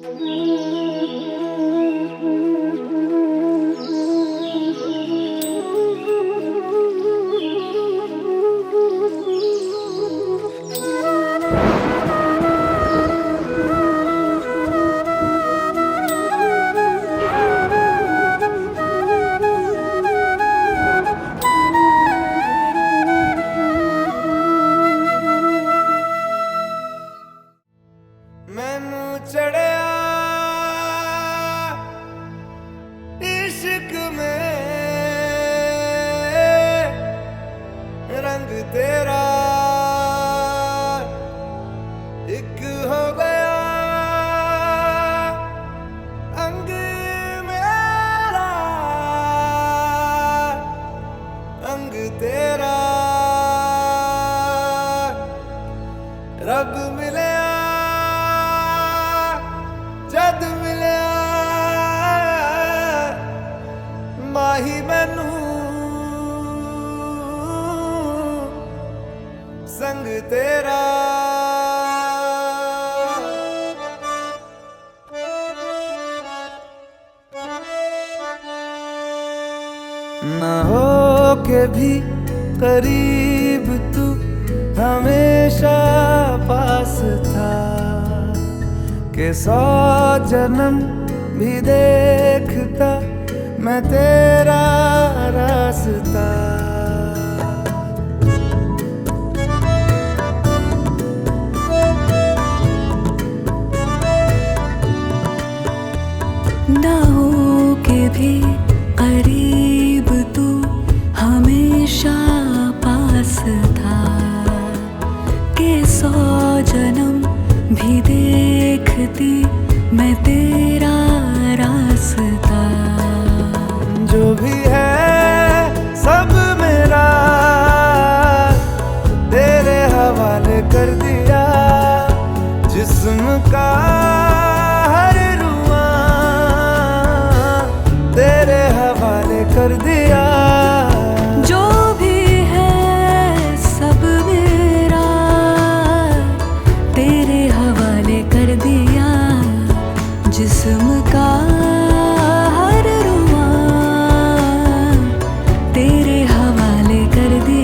मैनू चढ़िया इश्क में रंग तेरा एक हो गया अंग मेरा अंग तेरा रब मिले जद मिलिया माही मैनू संग तेरा ना हो के भी करीब तू हमेशा पास था के 100 जन्म भी देखता मैं तेरा रास्ता। ना हो के भी करीब तू हमेशा पास था के 100 जन्म भी देखती मैं तेरा रास्ता। जो भी है सब मेरा तेरे हवाले कर दिया जिस्म का हर रुआ तेरे हवाले कर दिया। जो भी है सब मेरा तेरे हवाले कर दिया जिस्म का हर रुआ तेरे हवाले कर दिया।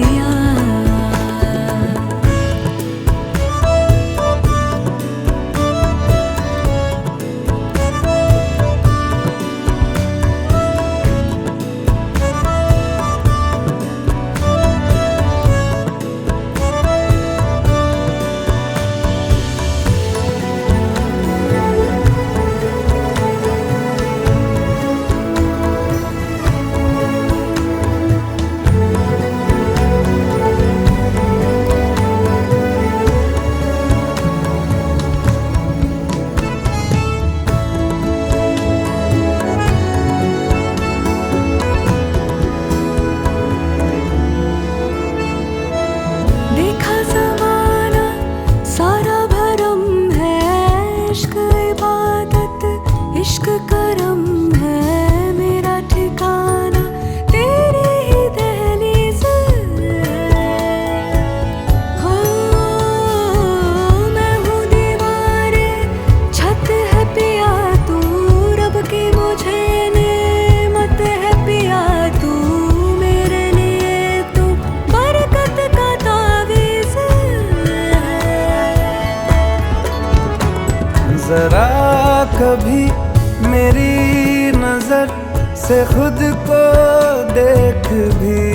इश्क करम है मेरा ठिकाना तेरी ही दहलीज हो। मैं हूँ दीवारे छत है पिया तू रब की मुझे नेमत है पिया तू मेरे लिए तू बरकत का तावीज़ जरा कभी मेरी नजर से खुद को देख भी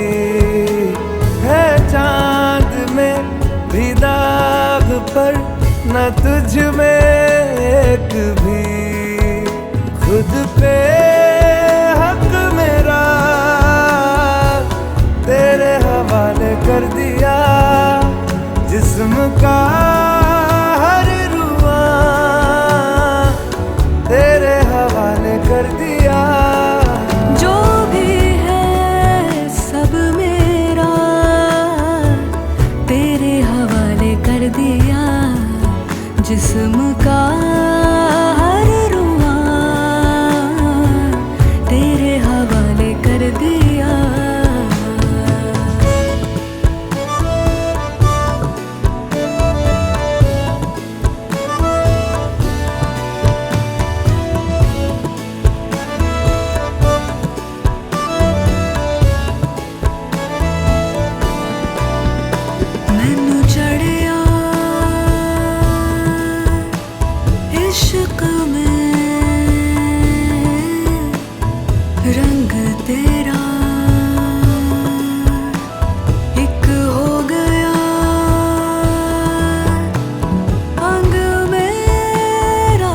है चांद में भी दाग पर न तुझ में एक भी खुद पे हक मेरा तेरे हवाले कर दिया जिस्म का हर रुआ तेरे हवाले कर दिया। जो भी है सब मेरा तेरे हवाले कर दिया जिस्म का इश्क में रंग तेरा एक हो गया अंग मेरा।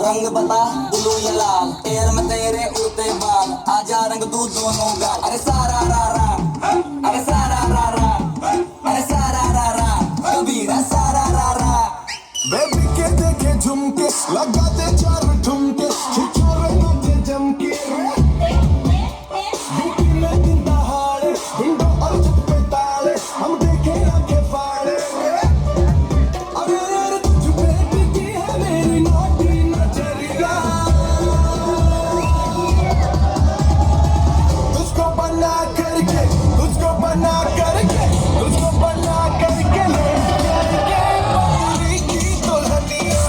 रंग बता ब्लू या लाल, पैर में तेरे उड़ते बाल, आजा रंग तू दोनों गाल। अरे सारा रा रा, अरे सारा रा रा, अरे सारा रा रा, कबीरा सारा रा रा। बेबी के देखे झुमके, लगा दे चार ठुमके, छिछोरे नाचे जमके। यूपी में दिन दहाड़े, ढूंढो और चुप्पे ताले, हम देखे आंखें फाड़े। अरे यार तुझ पे टिकी है मेरी नौटी नजरिया, तुझको बना करके, तुझको बना करके, तुझको बना करके ले जाएंगे बदरी की दुल्हनिया,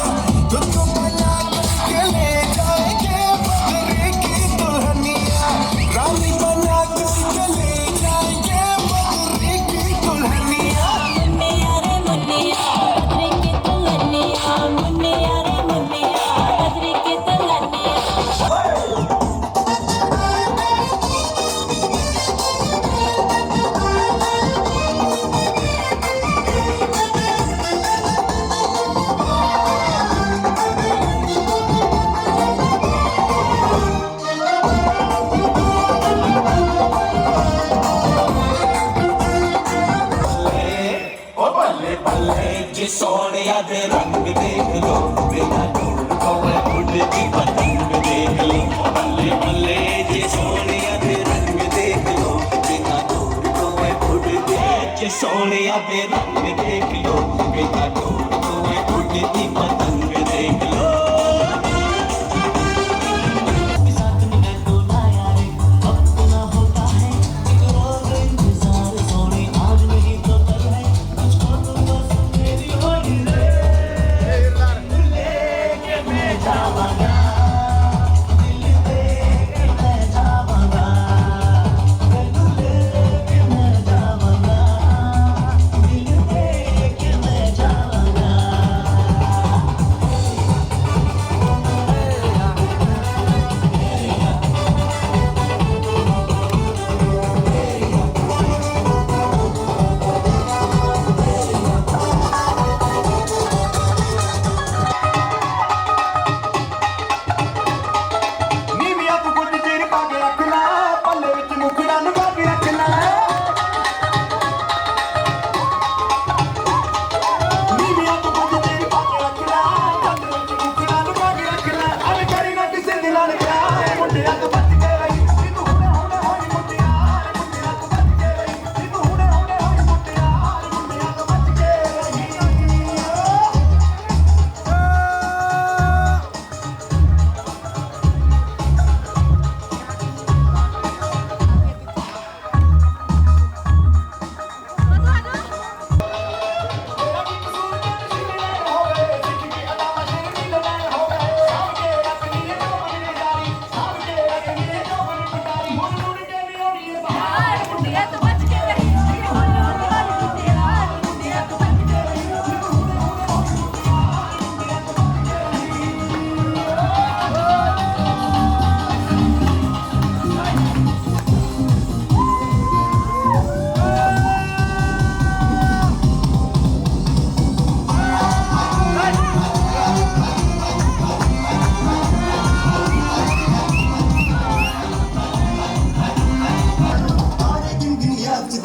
तुझको बना करके ले जाएंगे बदरी की दुल्हनिया, रानी बना करके ले जाएंगे बदरी की दुल्हनिया। मुन्निया रे मुन्निया बदरी की दुल्हनिया, मुन्निया रे मुन्निया बदरी की दुल्हनिया। ओ बल्ले बल्ले जी सोनिया दे रंग देख लो, बिना ढूंढ को मैं उड़ की पतंग देख ली। ओ बल्ले बल्ले जी सोनिया दे रंग देख लो, बिना ढूंढ को मैं उड़ की सोनिया दे रंग देख लो, बिना ढूंढ को मैं उड़ की पतंग देख लो। साथ में तो लाया रे, अपना होता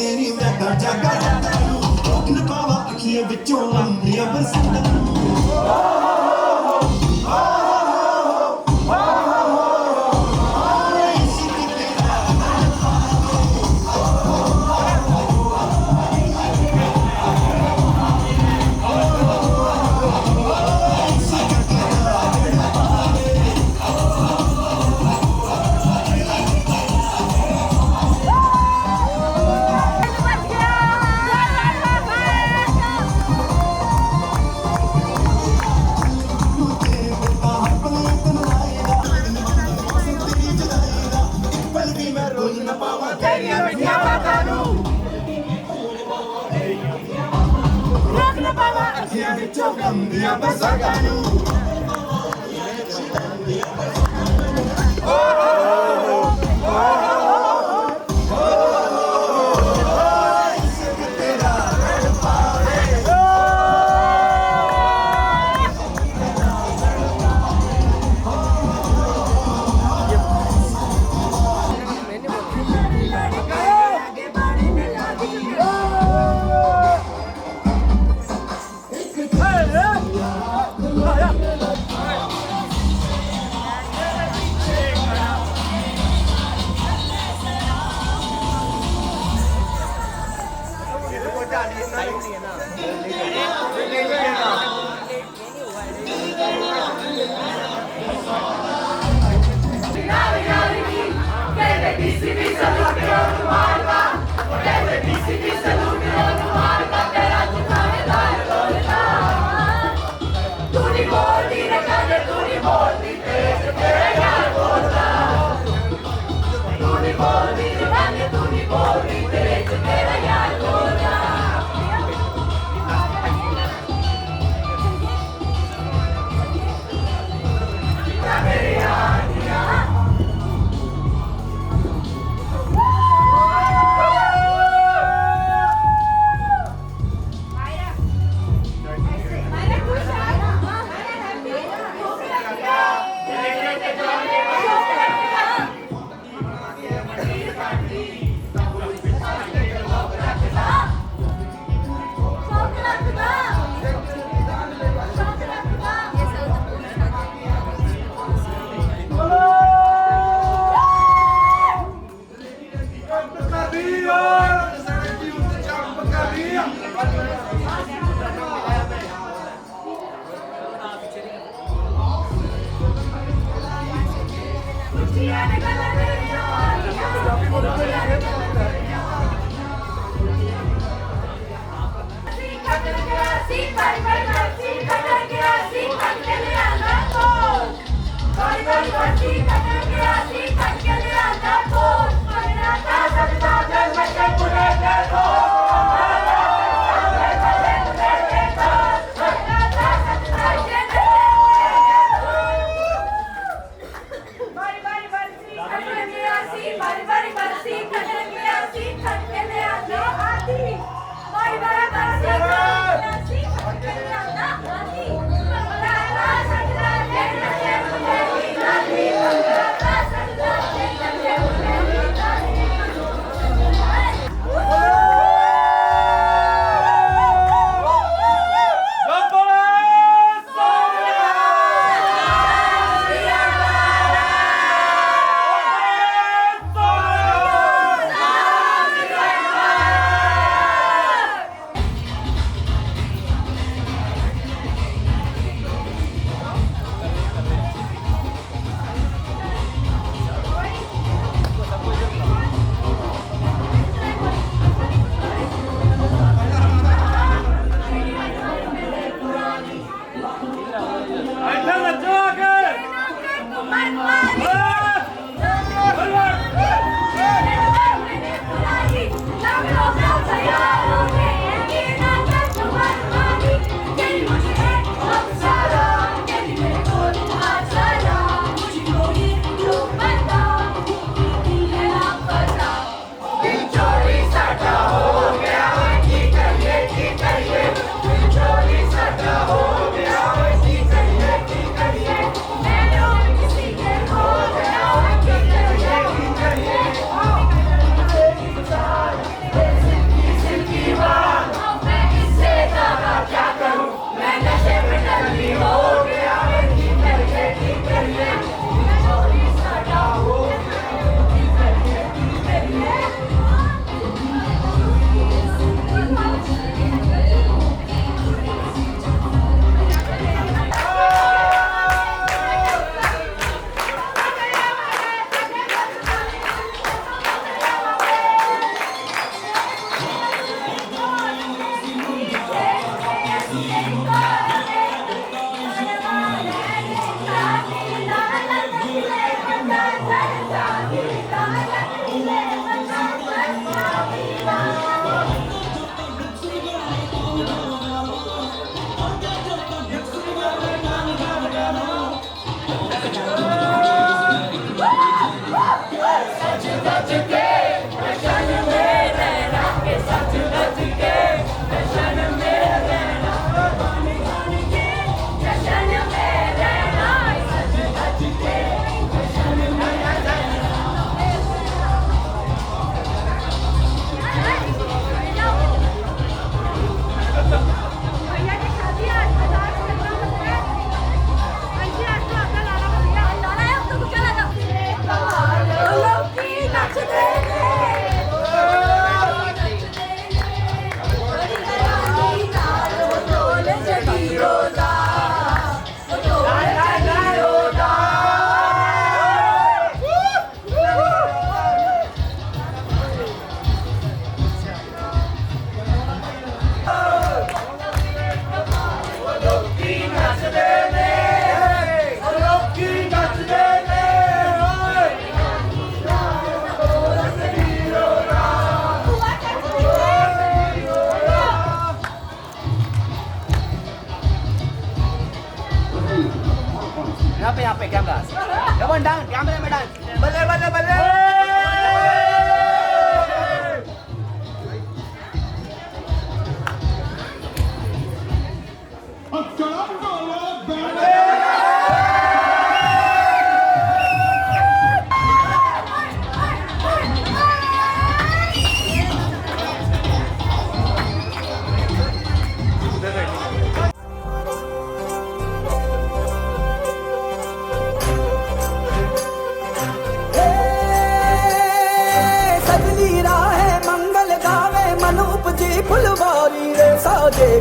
ਦੇ ਨੀ ਮੈਂ ਤਾਂ ਜਾਗਾ ਰਾਤਾਂ ਨੂੰ ਰੋਕ ਨਾ ਪਾਵਾਂ ਅੱਖੀਆਂ ਵਿੱਚੋਂ ਆਉਂਦੀਆਂ ਬਰਸਾਤਾਂ ਨੂੰ ਵਿੱਚੋਂ ਗੰਦੀਆਂ ਬਰਸਾਤਾਂ ਨੂੰ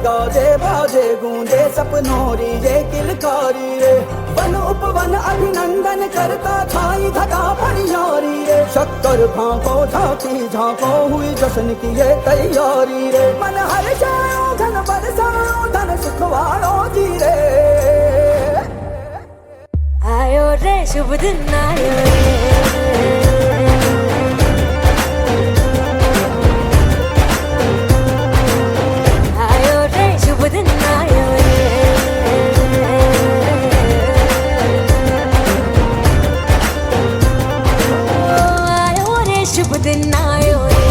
गाजे बाजे गूंजे सपनों री ये किलकारी रे वन उपवन अभिनंदन करता छाई धगा भरियारी रे शक्कर भांको झांकी झांको हुई जश्न की ये तैयारी रे मन हर जाओ धन बरसाओ धन सुखवाओ जी रे आयो रे शुभ दिन आयो रे आयो रे शुभ दिन आयो रे आयो रे शुभ दिन आयो रे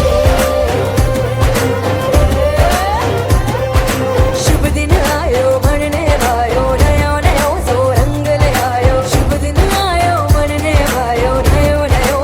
शुभ दिन आयो बनने वायो नयो नयो सो रंग ले आयो शुभ दिन आयो बनने वायो नयो नयो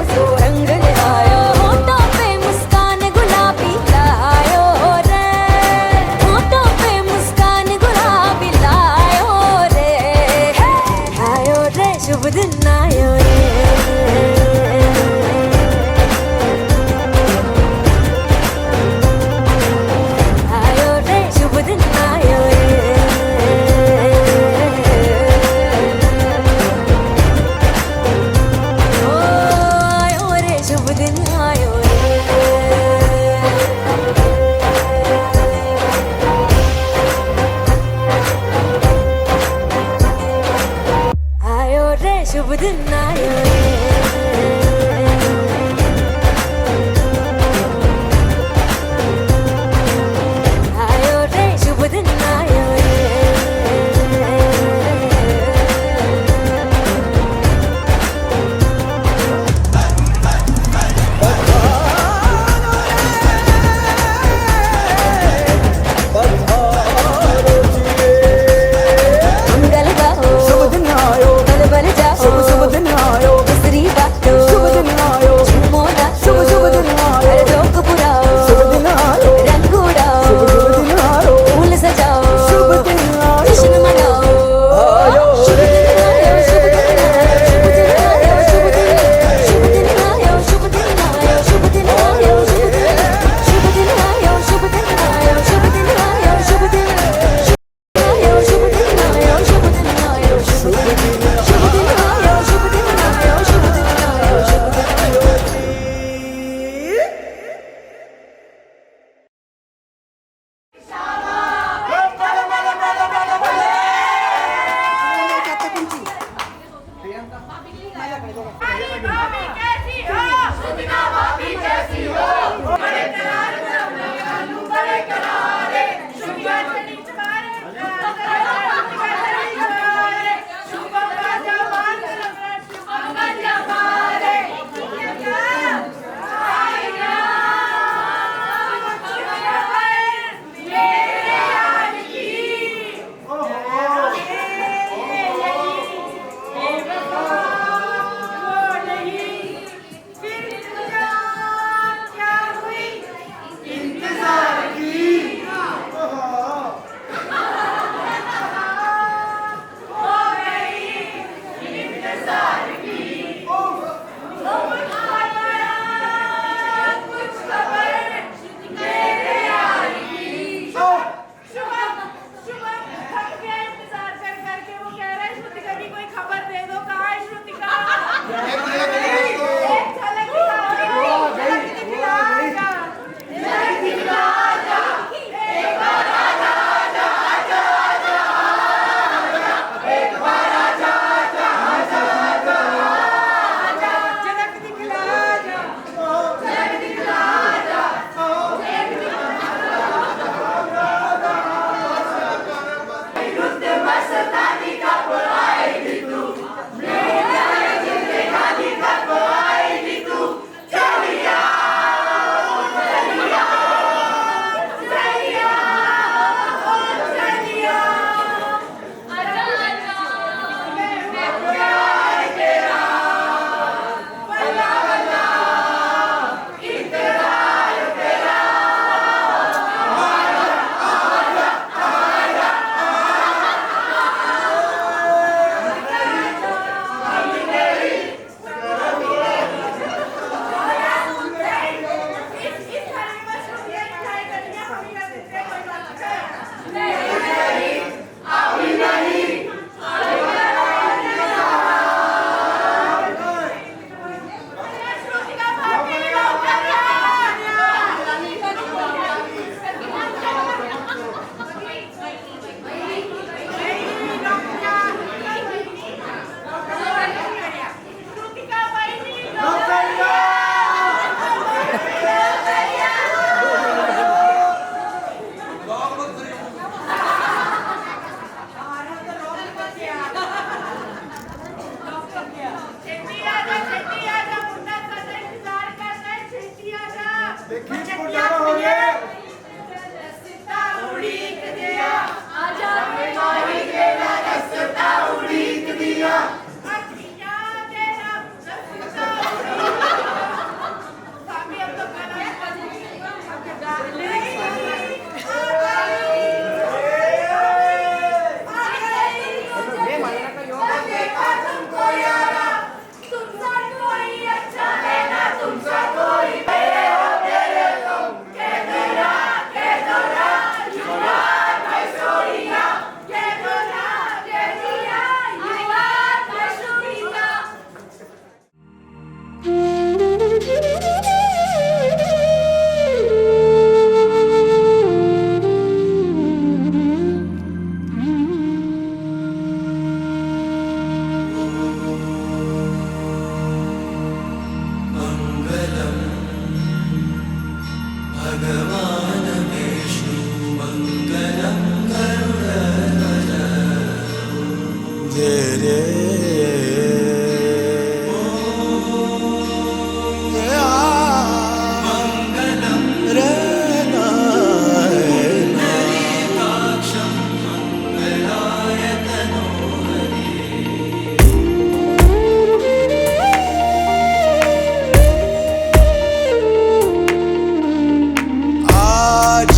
आज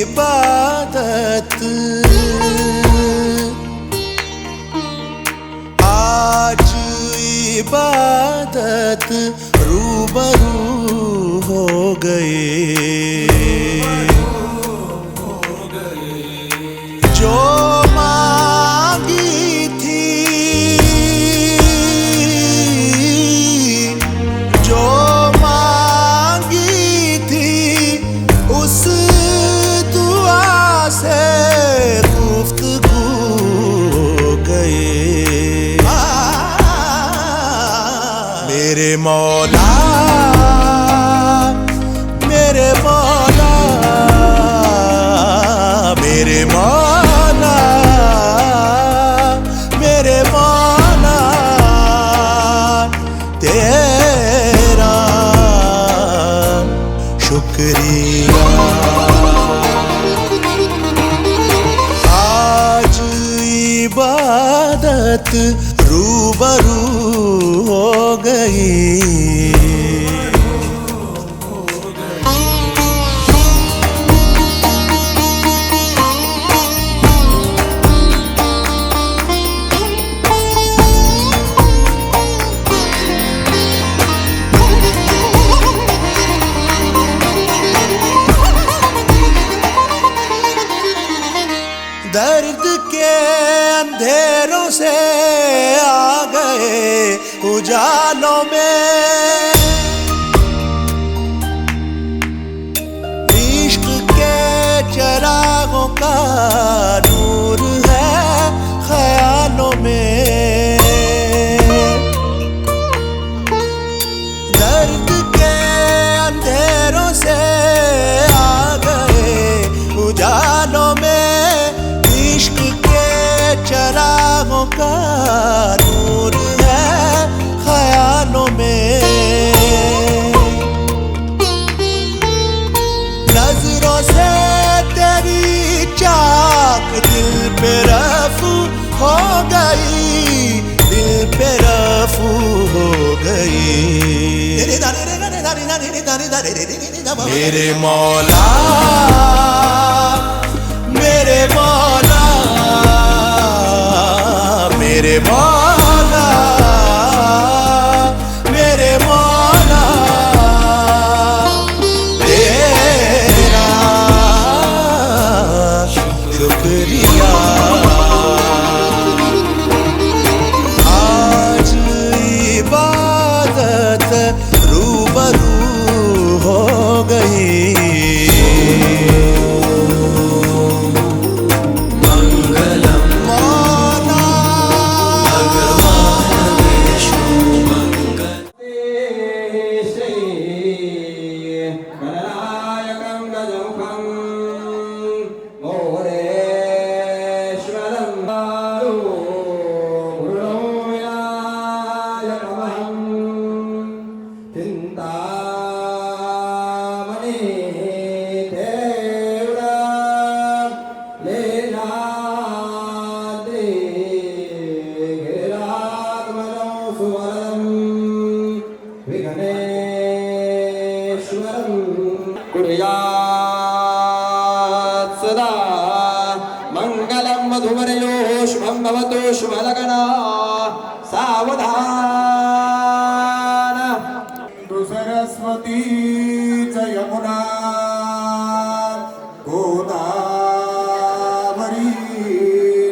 इबादत, आज इबादत रूबरू हो गए। जो मांगी थी, जो मांगी थी, उस दुआ से गुफ्तगू हो गए। मेरे मौला, मेरे मौला, मेरे मौला, मेरे मौला, तेरा शुक्रिया। आज इबादत रूबरू हो गई। दर्द के अंधेरों से आ गए उजालों में, इश्क के चरागों का नूर है ख्यालों में। दर्द के अंधेरों से आ गए उजालों में, इश्क के चरागों का नूर है ख्यालों में। नजरों से तेरी चाक दिल पे रफू हो गई, दिल पे रफू हो गई। मेरे मौला, मेरे मौला, मेरे मौला, मेरे मौला, तेरा शुक्रिया। आज इबादत रूबरू हो गई। चिंतामणि कुर्यात् सदा मङ्गलं वधूवरयोः शुभं भवतु शुभलग्ना सावधान सरस्वती च यमुना गोदावरी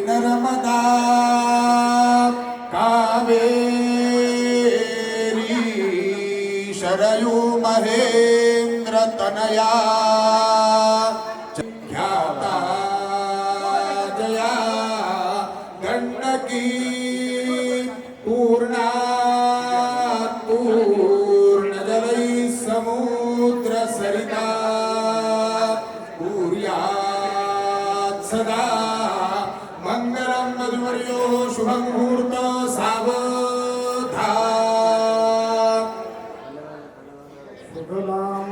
नर्मदा कावेरी शरयू महेन्द्र तनया ख्याता जया गण्डकी पूर्णा पूर्णजलैः समुद्र सरिता कुर्यात् सदा मङ्गलं मधुवर्योः शुभं मुहूर्त सावधान शुभलां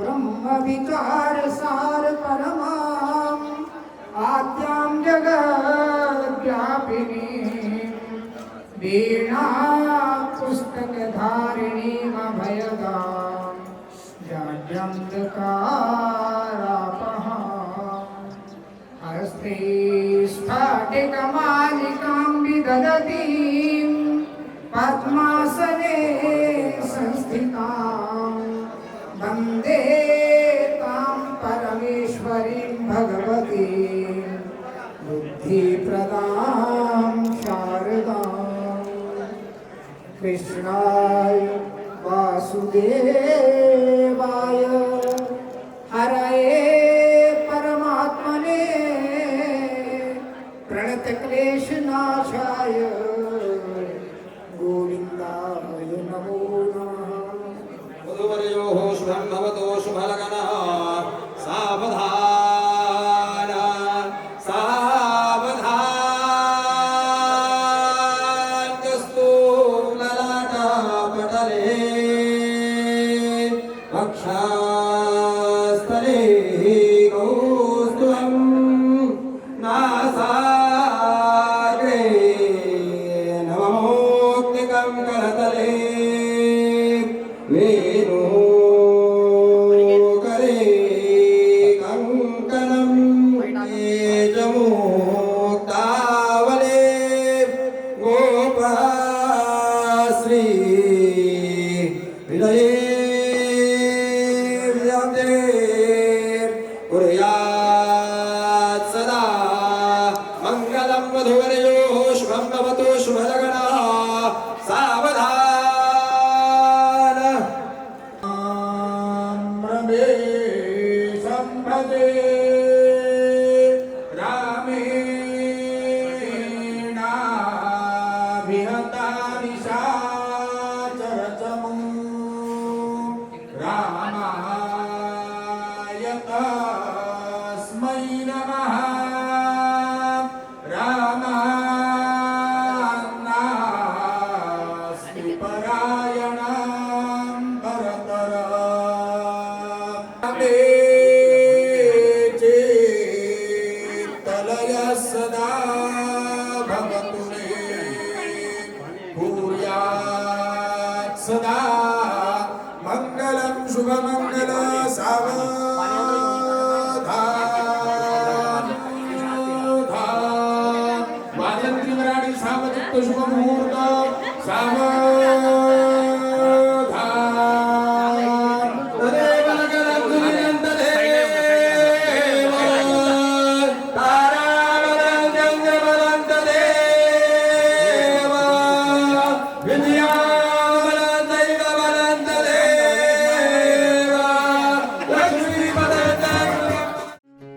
ब्रह्मविचारसार परमां आद्यां जगद्व्यापिनीं वीणा पुस्तकधारिणीमभयदां जाड्यन्धकारापहां हस्ते स्फाटिकमालिकां विदधतीं पद्मासने संस्थितां वन्दे तां परमेश्वरीं भगवतीं बुद्धिप्रदां शारदां कृष्णाय वासुदेवाय हरये परमात्मने प्रणतक्लेशनाशाय गोविन्दाय नमो नमः वधूवरयोः शुभं भवतु शुभलग्ना सावधान सावधानस्तु ललाटपटले वक्षस्थले कौस्तुभं नासाग्रे नवमोक्तिकं करतले वेणुकरे कङ्कणं तेजमुक्तावले गोपश्री हृदये विराजते कुर्यात् सदा मङ्गलं वधूवरयोः शुभं भवतु शुभलग्ना सावधान रमेशं भजे रामेणाभिहता निशाचरचमू रामाय तस्मै नमः रामान्नास्ति परायणां परतरा चेत्तलय सदा भवतु मे भूयात् सदा मङ्गलं शुभमङ्गल सावधान वाजन्त्रिवराणि सावचित्त शुभमुहूर्त सावधान तदेव नगरं दुर्यन्तदेव तारावरं चन्द्रबलं तदेव विद्याबलं दैवबलं तदेव लक्ष्मीपदं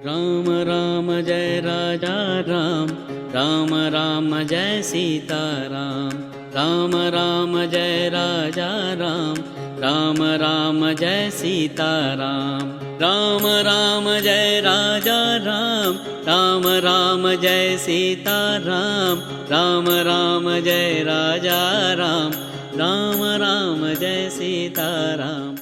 राम राम जय राजा राम राम राम जय सीताराम राम राम जय राजा राम राम राम जय सीताराम राम राम जय राजा राम राम राम जय सीताराम राम राम जय राजा राम राम राम जय सीताराम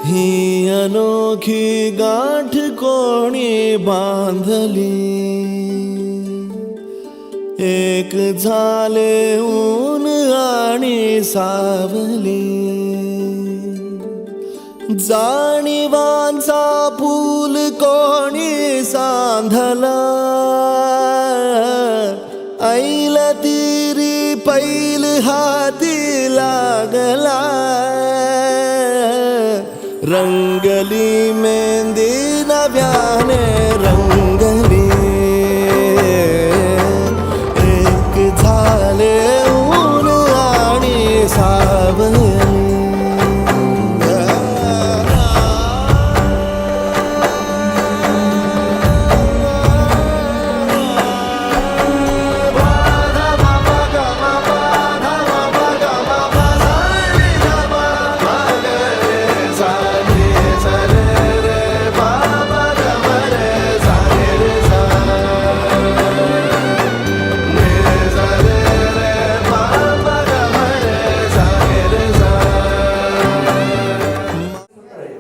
ही अनोखी गाठ कोणी बांधली एक झाले ऊन आणि सावली जाणीवांचा पूल कोणी सांधला ऐल तिरी पैल हाती लागला रंगली मेहंदी नव्याने रंगली एक झाले ऊन आणि सावली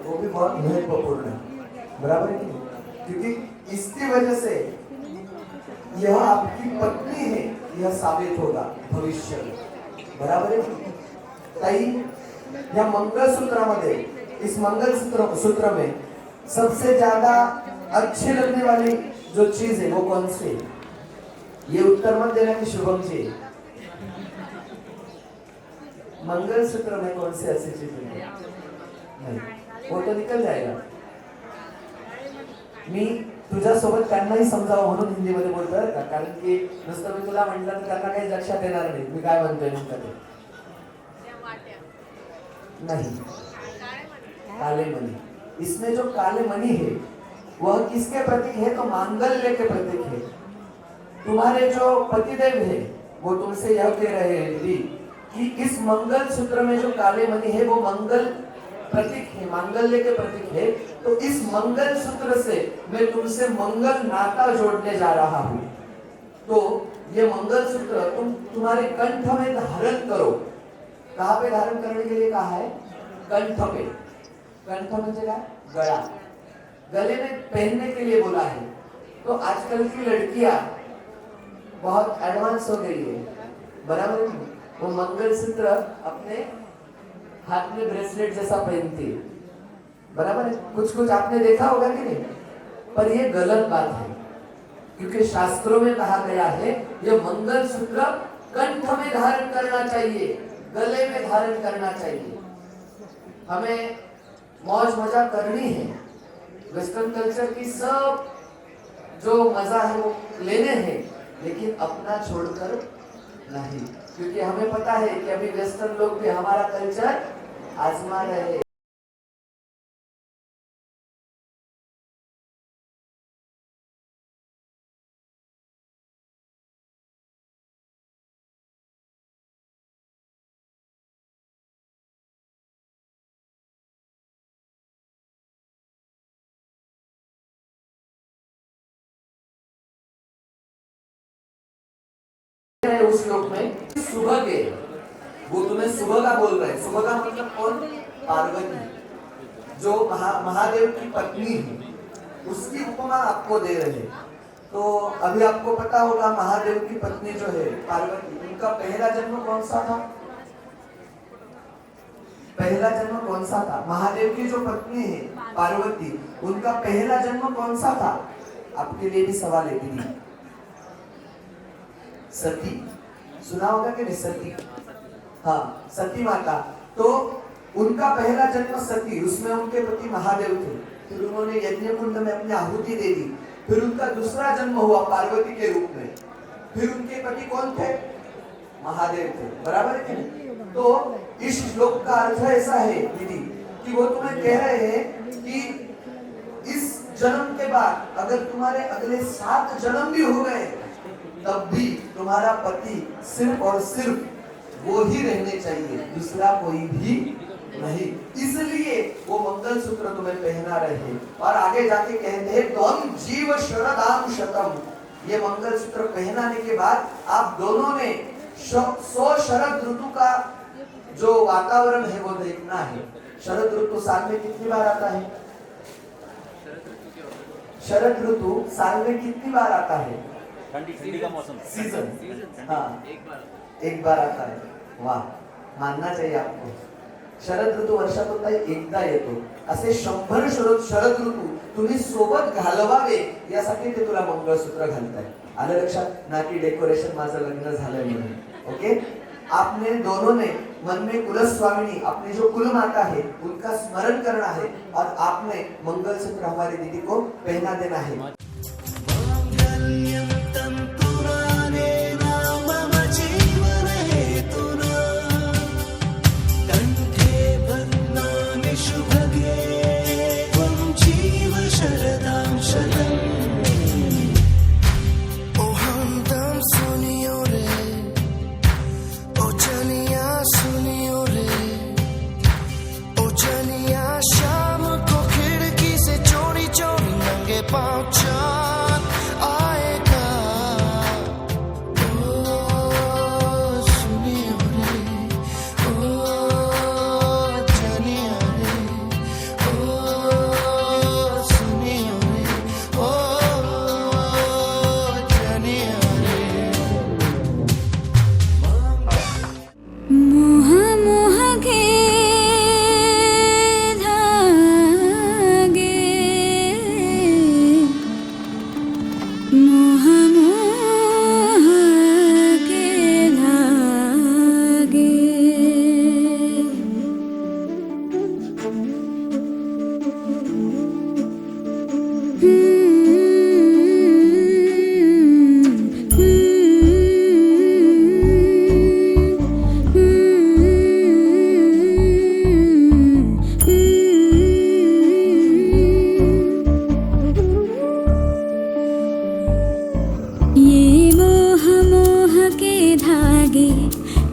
वो भी बहुत महत्वपूर्ण है, बराबर है कि नहीं? क्योंकि इसकी वजह से यह आपकी पत्नी है यह साबित होगा भविष्य में, बराबर है कि नहीं? ताई या मंगलसूत्रामध्ये इस मंगलसूत्र में सबसे ज्यादा अच्छी लगने वाली जो चीज है वो कौन सी है? ये उत्तर मत देना कि शुभम जी मंगलसूत्र में कौन सी ऐसी चीज है? नहीं, वो तो निकल जाएगा. मी तुझ्यासोबत त्यांनाही समजावं म्हणून हिंदीमध्ये बोलतोय बरं का, कारण की नुसतं मी तुला म्हटलं तर त्यांना काही लक्षात येणार नाही मी काय म्हणतोय नेमकं ते. नहीं, काले मणि. इसमें जो काले मणि है वह किसके प्रतीक है? तो मांगल्य के प्रतीक है. तुम्हारे जो पतिदेव है वो तुमसे यह कह रहे हैं दीदी कि इस मंगल सूत्र में जो काले मणि है वो मंगल प्रतीक है, मांगल्य के प्रतीक है. तो इस मंगल सूत्र से मैं तुमसे मंगल नाता जोड़ने जा रहा हूं. तो ये मंगल सूत्र तुम्हारे कंठ में धारण करो. कहाँ पे धारण करने के लिए कहा है? कंठ पे. कंठ म्हणजे काय? गळा. गले में पहनने के लिए बोला है. तो आजकल की लड़कियां बहुत एडवांस हो गई है, बराबर है? वो मंगलसूत्र अपने हाथ में ब्रेसलेट जैसा पहनती है, बराबर है? कुछ कुछ आपने देखा होगा कि नहीं, पर ये गलत बात है क्योंकि शास्त्रों में कहा गया है ये मंगलसूत्र कंठ में धारण करना चाहिए, गले में धारण करना चाहिए. हमें मौज मजा करनी है, वेस्टर्न कल्चर की सब जो मजा है वो लेने हैं, लेकिन अपना छोड़कर नहीं, क्योंकि हमें पता है कि अभी वेस्टर्न लोग भी हमारा कल्चर आजमा रहे हैं. उस श्लोक में सुबह के वो तुम्हें सुबह का बोल रहे हैं. सुबह का मतलब कौन? पार्वती, जो महादेव की पत्नी है, उसकी उपमा आपको दे रहे हैं. तो अभी आपको पता होगा महादेव की पत्नी जो है पार्वती, उनका पहला जन्म कौन सा था? पहला जन्म कौन सा था? महादेव की जो पत्नी है पार्वती, उनका पहला जन्म कौन सा था? आपके लिए भी सवाल है दीदी. सती. सुना होगा कि नहीं? सती, हाँ, सती माता. तो उनका पहला जन्म सती, उसमें उनके पति महादेव थे. फिर उन्होंने यज्ञ कुंड में अपनी आहुति दे दी. फिर उनका दूसरा जन्म हुआ पार्वती के रूप में. फिर उनके पति कौन थे? महादेव थे, बराबर है कि नहीं? तो इस श्लोक का अर्थ ऐसा है दीदी कि वो तुम्हें कह रहे हैं कि इस जन्म के बाद अगर तुम्हारे अगले 7 जन्म भी हो गए तब भी तुम्हारा पति सिर्फ और सिर्फ वो ही रहने चाहिए, दूसरा कोई भी नहीं. इसलिए वो मंगलसूत्र तुम्हें पहना रहे हैं. और आगे जाके कहते हैं त्वं जीव शरदाम शतम. ये मंगलसूत्र पहनाने के बाद आप दोनों ने 100 शरद ऋतु का जो वातावरण है वो देखना है. शरद ऋतु साल में कितनी बार आता है? शरद ऋतु साल में कितनी बार आता है? ठंडी का मौसम सीजन हाँ एक बार आता है. वाह, मानना चाहिए आपको. शरद ऋतू वर्षातून एकदा येतो. असे 100 शरद ऋतू तुम्ही सोबत घालवावे यासाठी ते तुला मंगळसूत्र घालताय. आलं लक्षात? ना की डेकोरेशन माझं लग्न झालंय म्हणून. ओके, आपने दोनों ने मन में कुलस्वामिनी अपनी जो कुल माता है उनका स्मरण करना है और आपने मंगलसूत्र हमारी दीदी को पहना देना है.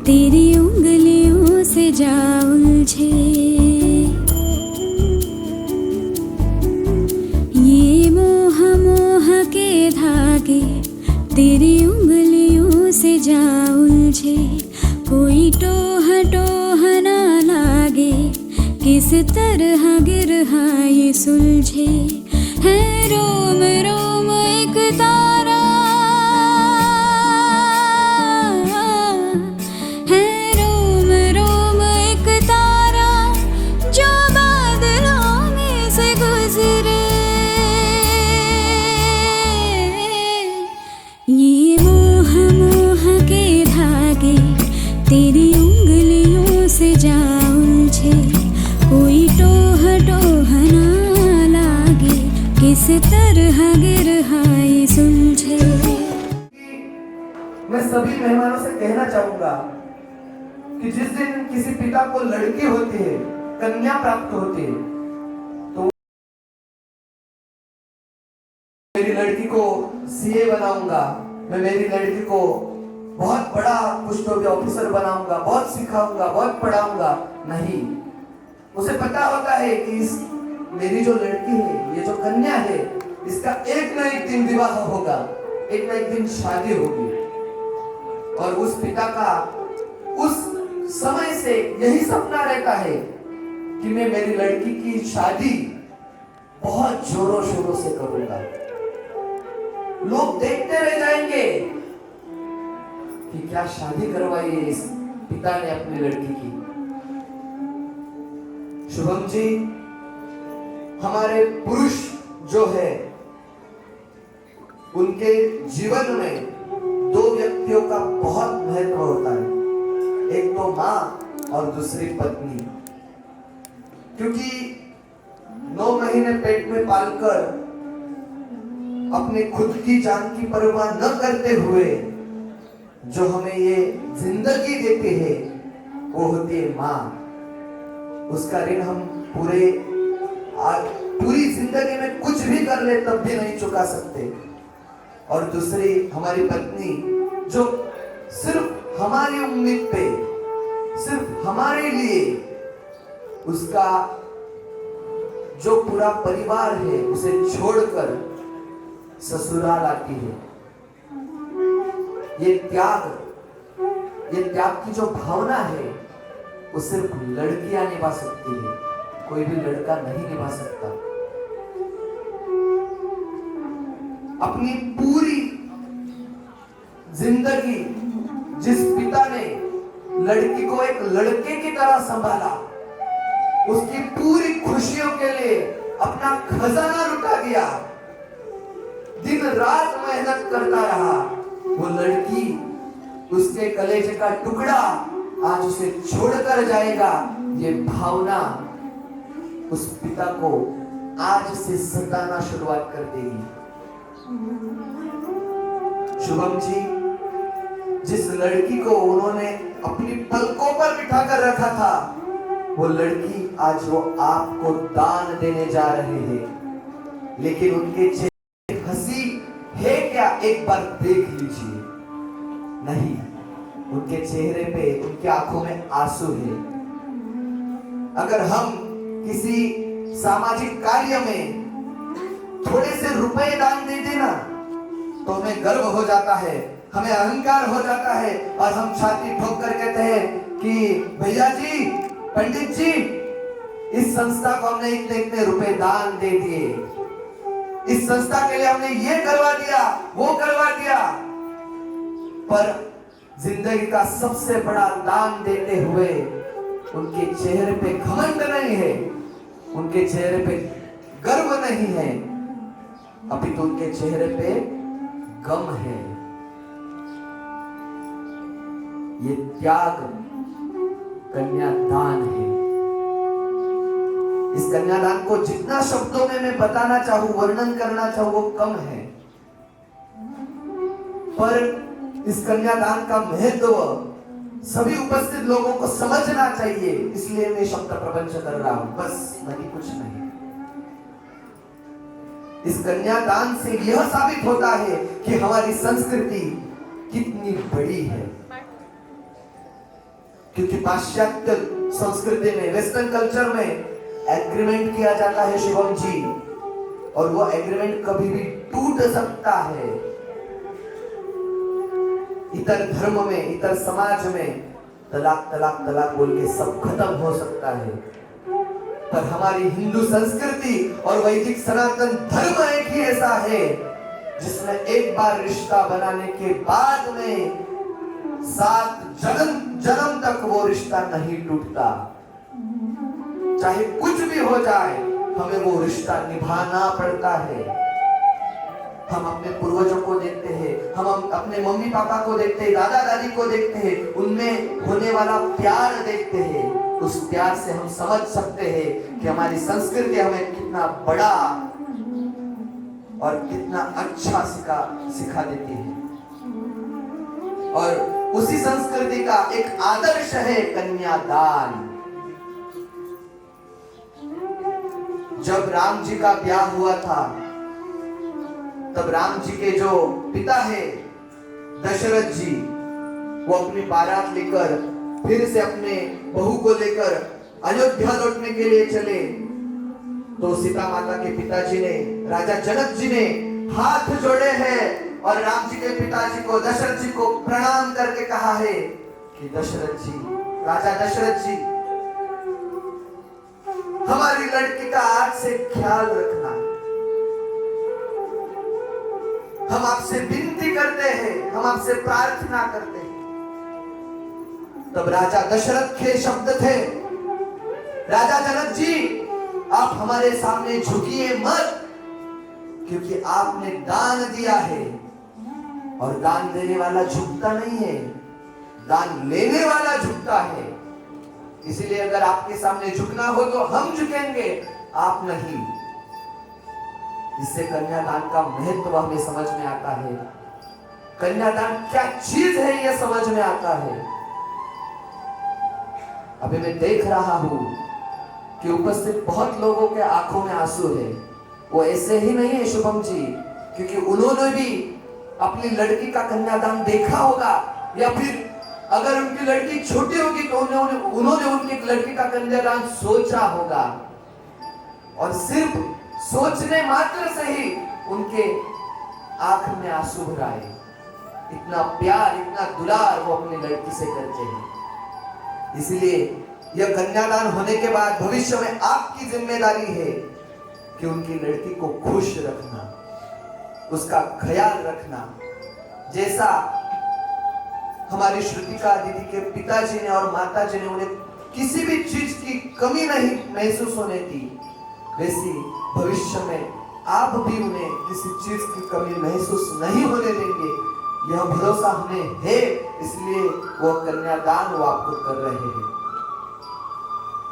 तेरी उंगलियों से जा उलझे, ये मोह मोह के धागे तेरी उंगलियों से जा उलझे. कोई टोह टोह ना लागे, किस तरह गिरहा ये सुलझे. है रोम रोम एक तारा, तेरी उंगलियों से जा उलझे. कोई टोह टोह ना लागे, किस तरह गिरहा ये सुलझे. मैं सभी मेहमानों से कहना चाहूंगा कि जिस दिन किसी पिता को लड़की होती है, कन्या प्राप्त होती है, तो मेरी लड़की को सीए बनाऊंगा, मैं मेरी लड़की को बहुत बड़ा कुष्ठरोगी ऑफिसर बनाऊंगा, बहुत सिखाऊंगा, बहुत पढ़ाऊंगा. नहीं, उसे पता होता है कि मेरी जो लड़की है, ये जो कन्या है, इसका एक न एक दिन विवाह होगा, एक न एक दिन शादी होगी. और उस पिता का उस समय से यही सपना रहता है कि मैं मेरी लड़की की शादी बहुत जोरों शोरों से करूंगा. लोग देखते रह जाएंगे कि क्या शादी करवाई है इस पिता ने अपनी लड़की की. शुभम जी, हमारे पुरुष जो है उनके जीवन में 2 व्यक्तियों का बहुत महत्व होता है. एक तो मां और दूसरी पत्नी. क्योंकि 9 महीने पेट में पालकर अपने खुद की जान की परवाह न करते हुए जो हमें ये जिंदगी देती है, वो होती है माँ. उसका ऋण हम पूरी जिंदगी में कुछ भी कर ले तब भी नहीं चुका सकते. और दूसरी हमारी पत्नी, जो सिर्फ हमारी उम्मीद पे, सिर्फ हमारे लिए उसका जो पूरा परिवार है उसे छोड़कर ससुराल आती है. ये त्याग की जो भावना है वो सिर्फ लड़कियां निभा सकती है, कोई भी लड़का नहीं निभा सकता. अपनी पूरी जिंदगी जिस पिता ने लड़की को एक लड़के की तरह संभाला, उसकी पूरी खुशियों के लिए अपना खजाना लुटा दिया, दिन रात मेहनत करता रहा, वो लड़की उसके कलेजे का टुकड़ा आज उसे छोड़कर जाएगा, ये भावना उस पिता को आज से सताना शुरुआत कर देगी। शुभम जी, जिस लड़की को उन्होंने अपनी पलकों पर बिठाकर रखा था, वो लड़की आज वो आपको दान देने जा रहे हैं, लेकिन उनके चेहरे पे हंसी है क्या, एक बार देख लीजिए। नहीं, उनके चेहरे पे, उनकी आंखों में आंसू है। अगर हम किसी सामाजिक कार्य में थोड़े से रुपए दान दे देना तो हमें गर्व हो जाता है, हमें अहंकार हो जाता है और हम छाती ठोक कर कहते हैं कि भैया जी, पंडित जी, इस संस्था को हमने इतने इतने रुपए दान दे दिए, इस संस्था के लिए हमने ये करवा दिया, वो करवा दिया। पर जिंदगी का सबसे बड़ा दान देते हुए उनके चेहरे पे घमंड नहीं है, उनके चेहरे पे गर्व नहीं है, अभी तो उनके चेहरे पे गम है। ये त्याग कन्यादान है। इस कन्यादान को जितना शब्दों में मैं बताना चाहूं, वर्णन करना चाहूं, वो कम है, पर इस कन्यादान का महत्व सभी उपस्थित लोगों को समझना चाहिए, इसलिए मैं शब्द प्रपंच कर रहा हूं, बस, बाकी कुछ नहीं। इस कन्यादान से यह साबित होता है कि हमारी संस्कृति कितनी बड़ी है, क्योंकि पाश्चात्य संस्कृति में, वेस्टर्न कल्चर में एग्रीमेंट किया जाता है शिवम जी, और वो एग्रीमेंट कभी भी टूट सकता है। इतर धर्म में, इतर समाज में तलाक तलाक तलाक बोल के सब खत्म हो सकता है, पर हमारी हिंदू संस्कृति और वैदिक सनातन धर्म एक ही ऐसा है जिसमें एक बार रिश्ता बनाने के बाद में 7 जन्म तक वो रिश्ता नहीं टूटता। चाहे कुछ भी हो जाए, हमें वो रिश्ता निभाना पड़ता है। हम अपने पूर्वजों को देखते हैं, हम अपने मम्मी पापा को देखते हैं, दादा दादी को देखते हैं, उनमें होने वाला प्यार देखते हैं, उस प्यार से हम समझ सकते हैं कि हमारी संस्कृति हमें कितना बड़ा और कितना अच्छा सिखा देती है। और उसी संस्कृति का एक आदर्श है कन्यादान। जब राम जी का ब्याह हुआ था, तब राम जी के जो पिता है दशरथ जी, वो अपनी बारात लेकर फिर से अपने बहू को लेकर अयोध्या लौटने के लिए चले, तो सीता माता के पिताजी ने, राजा जनक जी ने हाथ जोड़े हैं और राम जी के पिताजी को, दशरथ जी को प्रणाम करके कहा है कि दशरथ जी, राजा दशरथ जी, हमारी लड़की का आज से ख्याल रखना, हम आपसे विनती करते हैं, हम आपसे प्रार्थना करते हैं। तब राजा दशरथ के शब्द थे, राजा जनक जी, आप हमारे सामने झुकिए मत, क्योंकि आपने दान दिया है और दान देने वाला झुकता नहीं है, दान लेने वाला झुकता है। इसीलिए अगर आपके सामने झुकना हो तो हम झुकेंगे, आप नहीं। इससे कन्यादान का महत्व हमें समझ में आता है, कन्यादान क्या चीज है यह समझ में आता है। अभी मैं देख रहा हूं कि उपस्थित बहुत लोगों के आंखों में आंसू है। वो ऐसे ही नहीं है शुभम जी, क्योंकि उन्होंने भी अपनी लड़की का कन्यादान देखा होगा, या फिर अगर उनकी लड़की छोटी होगी तो उन्होंने उनकी लड़की का कन्यादान सोचा होगा, और सिर्फ सोचने मात्र से ही उनके आंख में आंसू भर आए। इतना प्यार, इतना दुलार वो अपनी लड़की से करते हैं। इसलिए यह कन्यादान होने के बाद भविष्य में आपकी जिम्मेदारी है कि उनकी लड़की को खुश रखना, उसका ख्याल रखना। जैसा हमारी श्रुतिका दीदी के पिताजी ने और माताजी ने उन्हें किसी भी चीज की कमी नहीं महसूस होने दी, वैसी भविष्य में आप भी उन्हें किसी चीज की कमी महसूस नहीं होने देंगे। यह भरोसा हमें है, इसलिए वो कन्यादान वो आपको कर रहे हैं।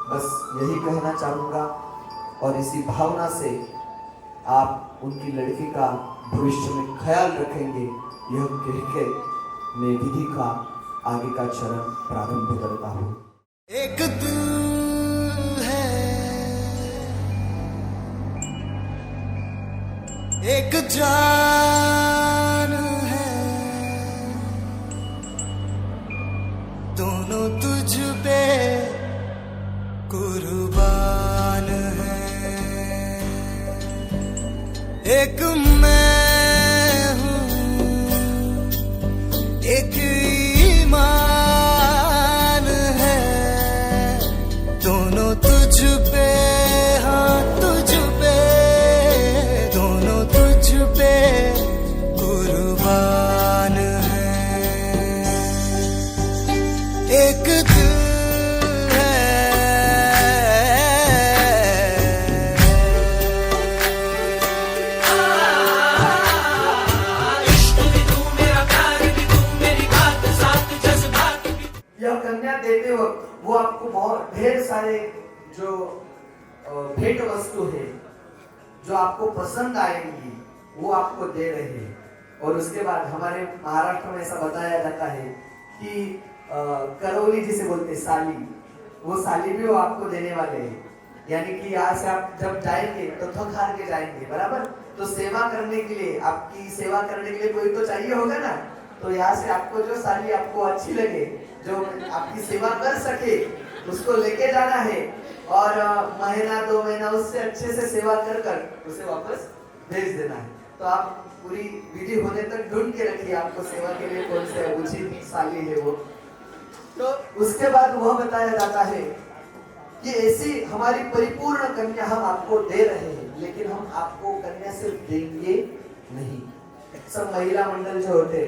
बस यही कहना चाहूंगा और इसी भावना से आप उनकी लड़की का भविष्य में ख्याल रखेंगे, यह कह के मैं विधि का आगे का चरण प्रारंभ करता हूँ। एक दिल है, एक जान है, दोनों तुझ पे कुर्बान है। एक मैं हूँ, एक ईमान है, दोनों तुझ पे, हाँ तुझ पे, दोनों तुझ पे कुर्बान है। एक दिल देते वक्त वो आपको बहुत ढेर सारे जो भेंट वस्तु है जो आपको पसंद आएंगी वो आपको दे रहे हैं। और उसके बाद हमारे महाराष्ट्र में ऐसा बताया जाता है कि करौली जिसे बोलते साली, वो साली भी वो आपको देने वाले हैं। यानी कि यहाँ से आप जब जाएंगे तो थक हार के जाएंगे, बराबर। तो सेवा करने के लिए, आपकी सेवा करने के लिए कोई तो चाहिए होगा ना। तो यहाँ से आपको जो साली आपको अच्छी लगे, जो आपकी सेवा कर सके, उसको लेके जाना है और महीना 2 महीना उससे अच्छे से सेवा कर कर उसे वापस भेज देना है। तो आप पूरी विधि होने तक ढूंढ के रखिए आपको सेवा के लिए कौन से उचित साली है वो। तो उसके बाद वह बताया जाता है कि ऐसी हमारी परिपूर्ण कन्या हम आपको दे रहे हैं, लेकिन हम आपको कन्या सिर्फ देंगे नहीं। सब महिला मंडल जो होते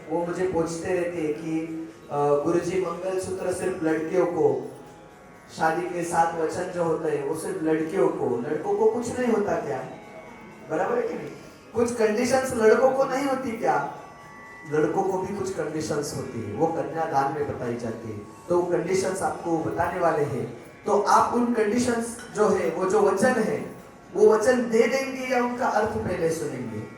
वो मुझे पूछते रहते हैं कि गुरुजी मंगलसूत्र सिर्फ लड़कियों को, शादी के साथ वचन जो होते हैं वो सिर्फ लड़कियों को, लड़कों को कुछ नहीं होता क्या? बराबर है कि नहीं? कुछ कंडीशंस लड़कों को नहीं होती क्या? लड़कों को भी कुछ कंडीशंस होती है, वो कन्यादान में बताई जाती है। तो वो कंडीशंस आपको बताने वाले हैं। तो आप उन कंडीशंस जो है, वो जो वचन है, वो वचन दे देंगे या उनका अर्थ पहले सुनेंगे?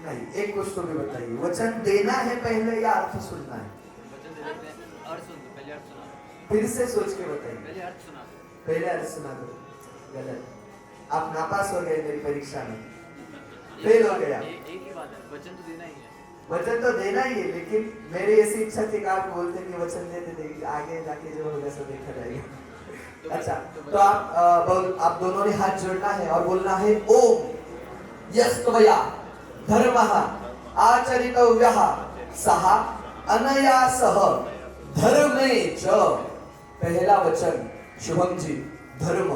नहीं, एक कुछ तो भी बताइए, वचन देना है पहले या अर्थ सुनना है? फिर से सोच के बताइए। पहले अर्थ सुना दो। गलत, आप नापास हो गए मेरी परीक्षा में, फेल हो गया। एक ही बात है, वचन तो देना ही है। वचन तो देना ही है, लेकिन मेरी ऐसी इच्छा थी कि आप बोलते कि वचन देते थे, आगे जाके जो होगा सब देखा जाएगा। अच्छा, तो आप दोनों ने हाथ जोड़ना है और बोलना है ओम यस्त्वया धर्मः आचरितव्यः सः अनया सह धर्मे च। पहला वचन शुभम जी, धर्म।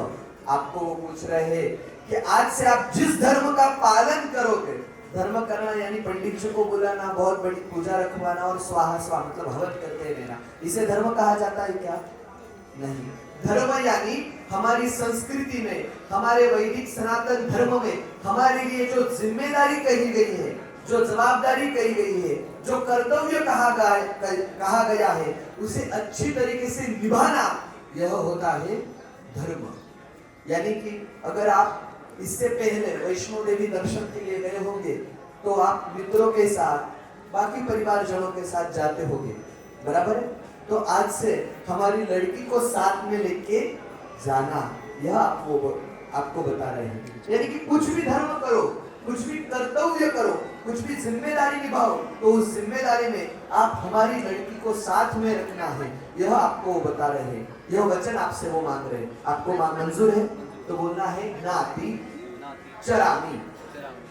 आपको वो पूछ रहे हैं कि आज से आप जिस धर्म का पालन करोगे, धर्म करना यानी पंडित जी को बुलाना, बहुत बड़ी पूजा रखवाना और स्वाहा स्वाहा मतलब हवन करते रहना, इसे धर्म कहा जाता है क्या? नहीं। धर्म यानी हमारी संस्कृति में, हमारे वैदिक सनातन धर्म में हमारे लिए जो जिम्मेदारी कही गई है, जो जवाबदारी कही गई है, जो कर्तव्य कहा गया है, उसे अच्छी तरीके से निभाना, यह होता है धर्म। यानी कि अगर आप इससे पहले वैष्णो देवी दर्शन के लिए गए होंगे तो आप मित्रों के साथ, बाकी परिवारजनों के साथ जाते होंगे, बराबर है। तो आज से हमारी लड़की को साथ में लेके जाना, यह आपको बता रहे हैं। यानी कि कुछ भी धर्म करो, कुछ भी कर्तव्य करो, कुछ भी जिम्मेदारी निभाओ, तो उस जिम्मेदारी में आप हमारी लड़की को साथ में रखना है, यह आपको बता रहे हैं। यह वचन आपसे वो मांग रहे हैं। आपको मंजूर है तो बोलना है नाति चरामी।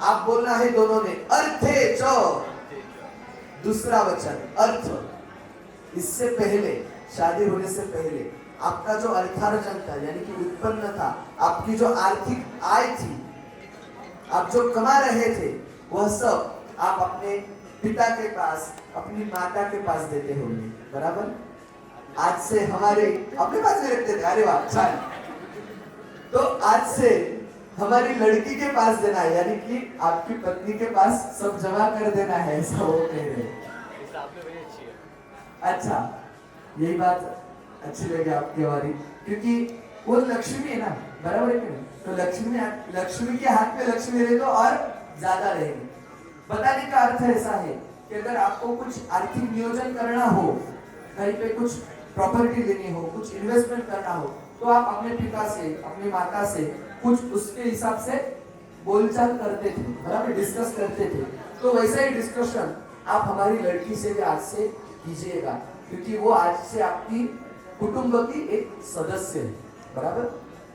आप बोलना है दोनों ने अर्थे च। दूसरा वचन अर्थ। इससे पहले, शादी होने से पहले आपका जो अर्थार्जन था, यानी कि उत्पन्न था, आपकी जो आर्थिक आय थी, आप जो कमा रहे थे, वह सब आप अपने पिता के पास, अपनी माता के पास देते होंगे, बराबर? आज से हमारे अपने पास भी रखते थे, अरे वाह, अच्छा है। तो आज से हमारी लड़की के पास देना है, यानी कि आपकी पत्नी के पास सब जमा कर देना है, ऐसा वो कह रहे हैं। अच्छा, यही बात अच्छी लगी आपकी हमारी, क्योंकि वो लक्ष्मी है ना, बराबर है कि नहीं? तो लक्ष्मी के हाथ में लक्ष्मी रहे तो और ज्यादा रहेगी। बताने का अर्थ ऐसा है कि अगर आपको कुछ आर्थिक नियोजन करना हो, कहीं पे कुछ प्रॉपर्टी लेनी हो, कुछ इन्वेस्टमेंट करना हो, तो आप अपने पिता से, अपनी माता से कुछ उसके हिसाब से बोलचाल करते थे, बराबर, डिस्कस करते थे। तो वैसा ही डिस्कशन आप हमारी लड़की से भी आज से कीजिएगा, क्योंकि वो आज से आपकी कुटुंब की एक सदस्य है, बराबर।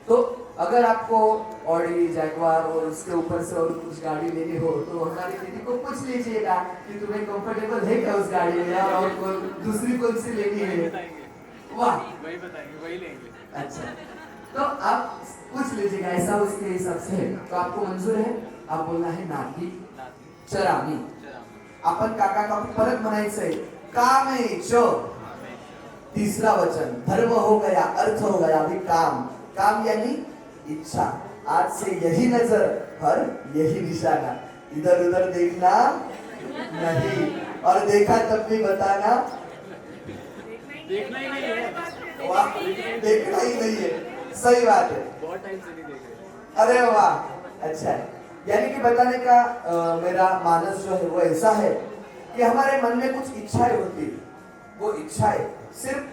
तो अगर आपको ऑडी, जैगवार और उसके ऊपर से और कुछ गाड़ी लेनी हो, तो हमारी दीदी को पूछ लीजिएगा कि तुम्हें कंफर्टेबल है क्या उस गाड़ी में, और दूसरी कौन सी लेनी है। वाह, वही बताएंगे, वही लेंगे। अच्छा, तो आप पूछ लीजिएगा, ऐसा उसके हिसाब से है तो आपको मंजूर है? आप बोलना है नाती चरामी। आपण काका का परत म्हणायचंय कामेच। तीसरा वचन धर्म हो गया, अर्थ हो गया, अभी काम। काम यानी इच्छा। आज से यही नजर और यही निशाना, इधर उधर देखना नहीं, और देखा तब भी बताना देखना ही नहीं है। वाह, देखना ही नहीं है, सही बात है, बहुत टाइम से नहीं देख रहे। अरे वाह, अच्छा है। यानी कि बताने का मेरा मानस जो है वो ऐसा है कि हमारे मन में कुछ इच्छाएं होती है, वो इच्छाएं सिर्फ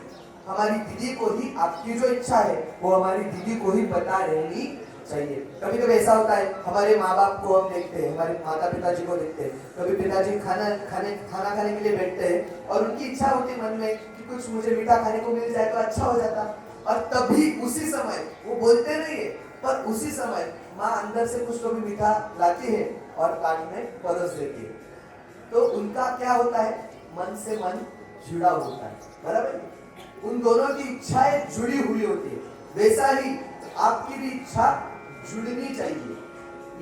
हमारी दीदी को ही, आपकी जो इच्छा है वो हमारी दीदी को ही पता रहनी चाहिए। कभी कभी ऐसा होता है, हमारे माँ बाप को हम देखते हैं, हमारे माता पिताजी को देखते हैं, कभी पिताजी खाना खाने के लिए बैठते हैं और उनकी इच्छा होती है मन में कि कुछ मुझे मीठा खाने को मिल जाए तो अच्छा हो जाता, और तभी उसी समय वो बोलते नहीं है, पर उसी समय माँ अंदर से कुछ तो भी मीठा लाती है और कान में परोस देती है। तो उनका क्या होता है, मन से मन जुड़ा होता है, बराबर। उन दोनों की इच्छाएं जुड़ी हुई होती है, वैसा ही आपकी भी इच्छा जुड़नी चाहिए।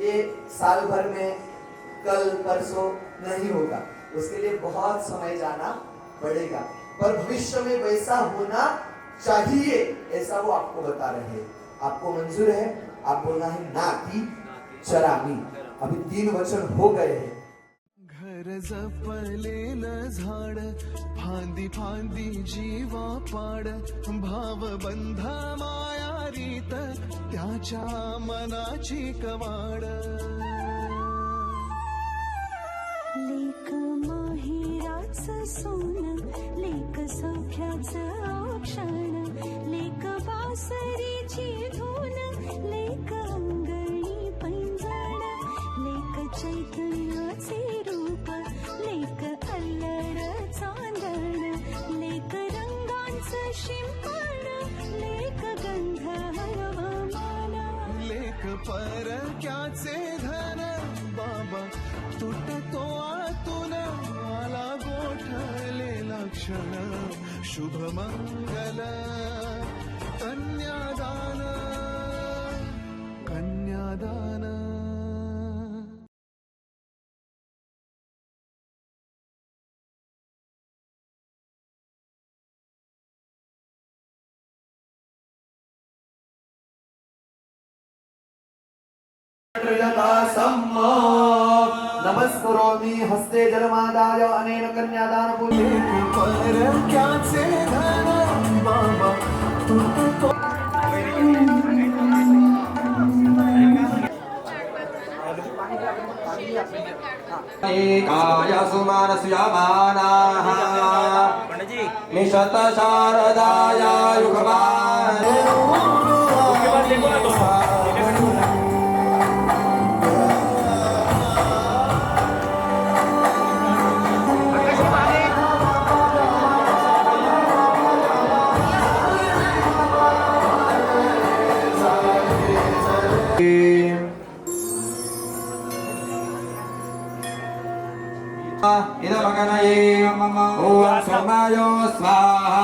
ये साल भर में कल परसों नहीं होगा, उसके लिए बहुत समय जाना पड़ेगा, पर भविष्य में वैसा होना चाहिए, ऐसा वो आपको बता रहे हैं। आपको मंजूर है? आप बोलना है नाती चरामी। अभी 3 वचन हो गए हैं। घर जपलेलं झाड, फांदी फांदी जीवा पाड, भावबंध माया रीत त्याच्या मनाची कवाड। लेक माहेराचं सोनं, लेक सौख्याचं औक्षण, लेक बासरीची धून, लेक अंगणी पैंजण, लेक चैतन्याचे रूप, लेक अल्लड चांदण, लेक रंगांचं शिंपण, लेक गंधर्व मान, लेक परक्याचे धन, बाबा तुटतो आतून, आला गोठलेला क्षण, शुभ मंगल कन्यादान, कन्यादान। नमस्करोमि हस्ते जलमादाय अनेन कन्यादान पूजे। परक्याचे धन, बाबा तुटतो। एकायसु मनस्यमानाः निशत शारदाय युगमान्। इदमगनये मम ओम सोमायो स्वाहा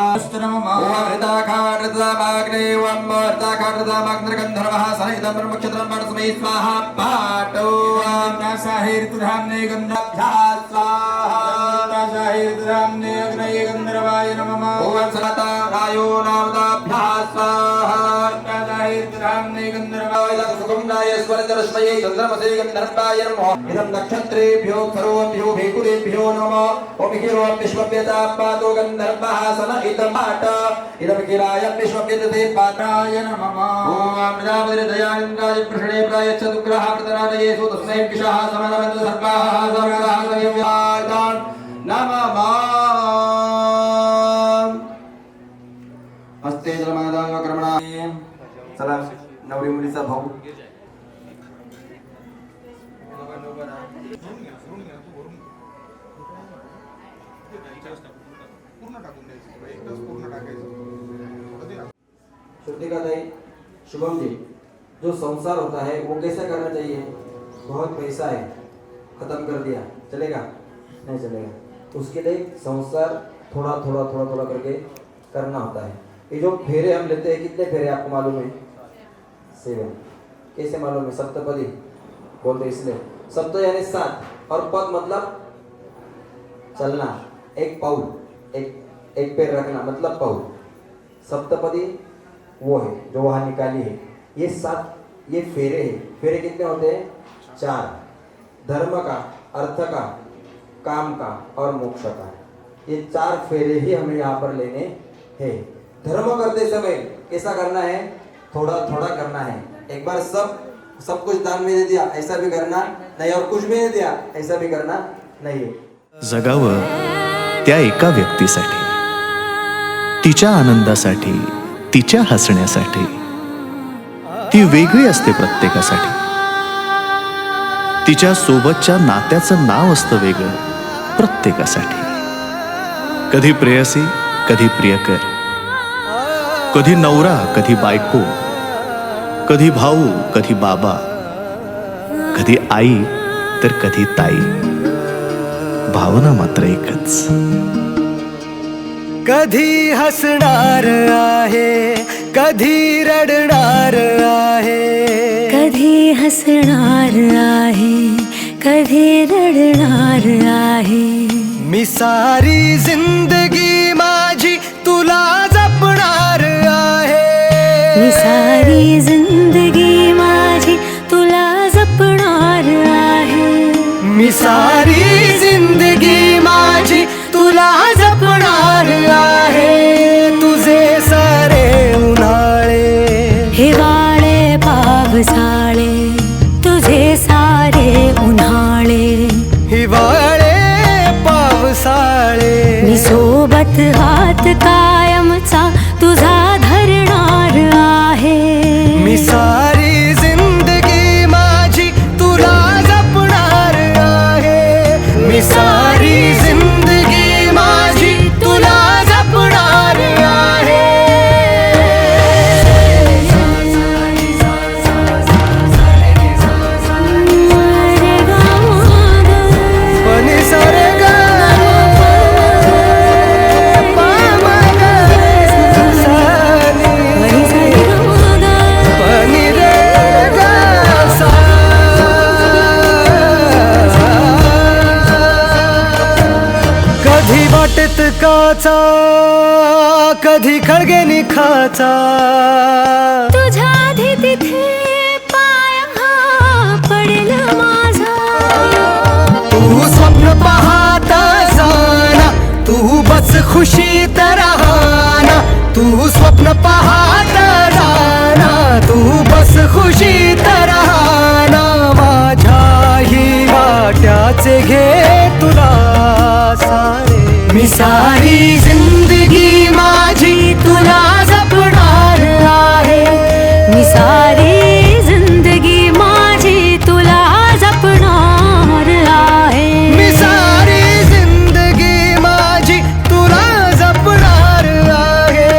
ओम हृदाखार्दमाग्ने ओम हृदाखार्दमाग्निर्गन्धर्वः सहितं ब्रह्मक्षत्रं परस्मै स्वाहा पाठो ओम दासाहिर्तुधाम्ने गन्धभ्याः स्वाहा दासाहिर्तुधाम्ने अग्नये गन्धर्वाय नमः ओम सतारायो नामदाभ्याः स्वाहा दासाहिर्तुधाम्ने गन्धर्वाय सुगन्धाय स्वरदर्शमये चन्द्रमसे गन्धर्वाय नमः इदं नक्षत्रेभ्यो सर्वेभ्यो भेकुरेभ्यो नमः ओम गिरो विश्वव्यतापादो गन्धर्वः सनहितमाट इदं गिराय विश्वव्यते पात्राय नमः ओम प्रजापतिर्दयानिन्द्राय प्रषणे प्रायच्छदुग्रह प्रतरादये सुतस्मै विषः समनवन्तु सर्वाः सर्वदा संयम्यादान् नमः हस्ते जलमादाय क्रमणा चला नवरी मुलीचा भाऊ श्रुतिका दाई शुभम जी जो संसार होता है वो कैसा करना चाहिए? बहुत पैसा है खत्म कर दिया चलेगा? नहीं चलेगा। उसके लिए संसार थोड़ा थोड़ा थोड़ा थोड़ा करके करना होता है। ये जो फेरे हम लेते हैं, कितने फेरे आपको मालूम है? 7। कैसे मालूम है? सप्तपदी बोलते इसलिए। सप्त यानी 7 और पद मतलब चलना, एक पाउल, एक पैर रखना मतलब पाउल। सप्तपदी वो है जो वहाँ निकाली है। ये 7 ये फेरे हैं। फेरे कितने होते हैं? 4। धर्म का, अर्थ का, काम का और मोक्ष का। ये 4 फेरे ही हमें यहाँ पर लेने हैं। धर्म करते समय कैसा करना है? थोड़ा थोड़ा करना है। एक बार सब कुछ दान में दे दिया ऐसा भी करना नहीं, और कुछ भी नहीं दिया ऐसा भी करना नहीं। जगावं त्या एका व्यक्तीसाठी, तिच्या आनंदासाठी, तिच्या हसण्यासाठी. ती वेगळी असते प्रत्येकासाठी. तिच्या सोबतच्या नात्याचं नाव असतं वेगळं प्रत्येकासाठी. कधी प्रेयसी, कधी प्रियकर, कधी नवरा, कधी बायको, कधी भाऊ, कधी बाबा, कधी आई तर कधी ताई. भावना मात्र एकच. कधी हसणार आहे, कधी रडणार आहे, कधी हसणार आहे, कधी रडणार आहे. मी सारी जिंदगी माझी तुला जपणार आहे. मी सारी जिंदगी माझी तुला जपणार आहे. मी सारी जिंदगी माझी तुला जपणार आहे. तुझे सारे उन्हाळे, हिवाळे, पावसाळे, तुझे सारे उन्हाळे, हिवाळे, पावसाळे. मी सोबत हात कायमचा तुझा धरणार आहे. मी सारी जिंदगी माझी तुला जपणार आहे. मी सारी जिंदगी माझी तुला जपणार आहे. पनि सारे गा पनि रे गा सा. कधी वाटेत काचा, कधी खळगे निखाचा. तुझ्या आधी तिथे पाय हा पडेल माझा. तू स्वप्न पाहता जाना, तू बस खुशीत राहना. तू स्वप्न पाहता जाना, तू बस खुशीत राहना. माझ्याही वाट्याचे घे तुला सारे. मी सारी जिंदगी माझी तुला जपणार आहे. मी सारी जिंदगी माझी तुला जपणार आहे. मी सारी जिंदगी माझी तुला जपणार आहे.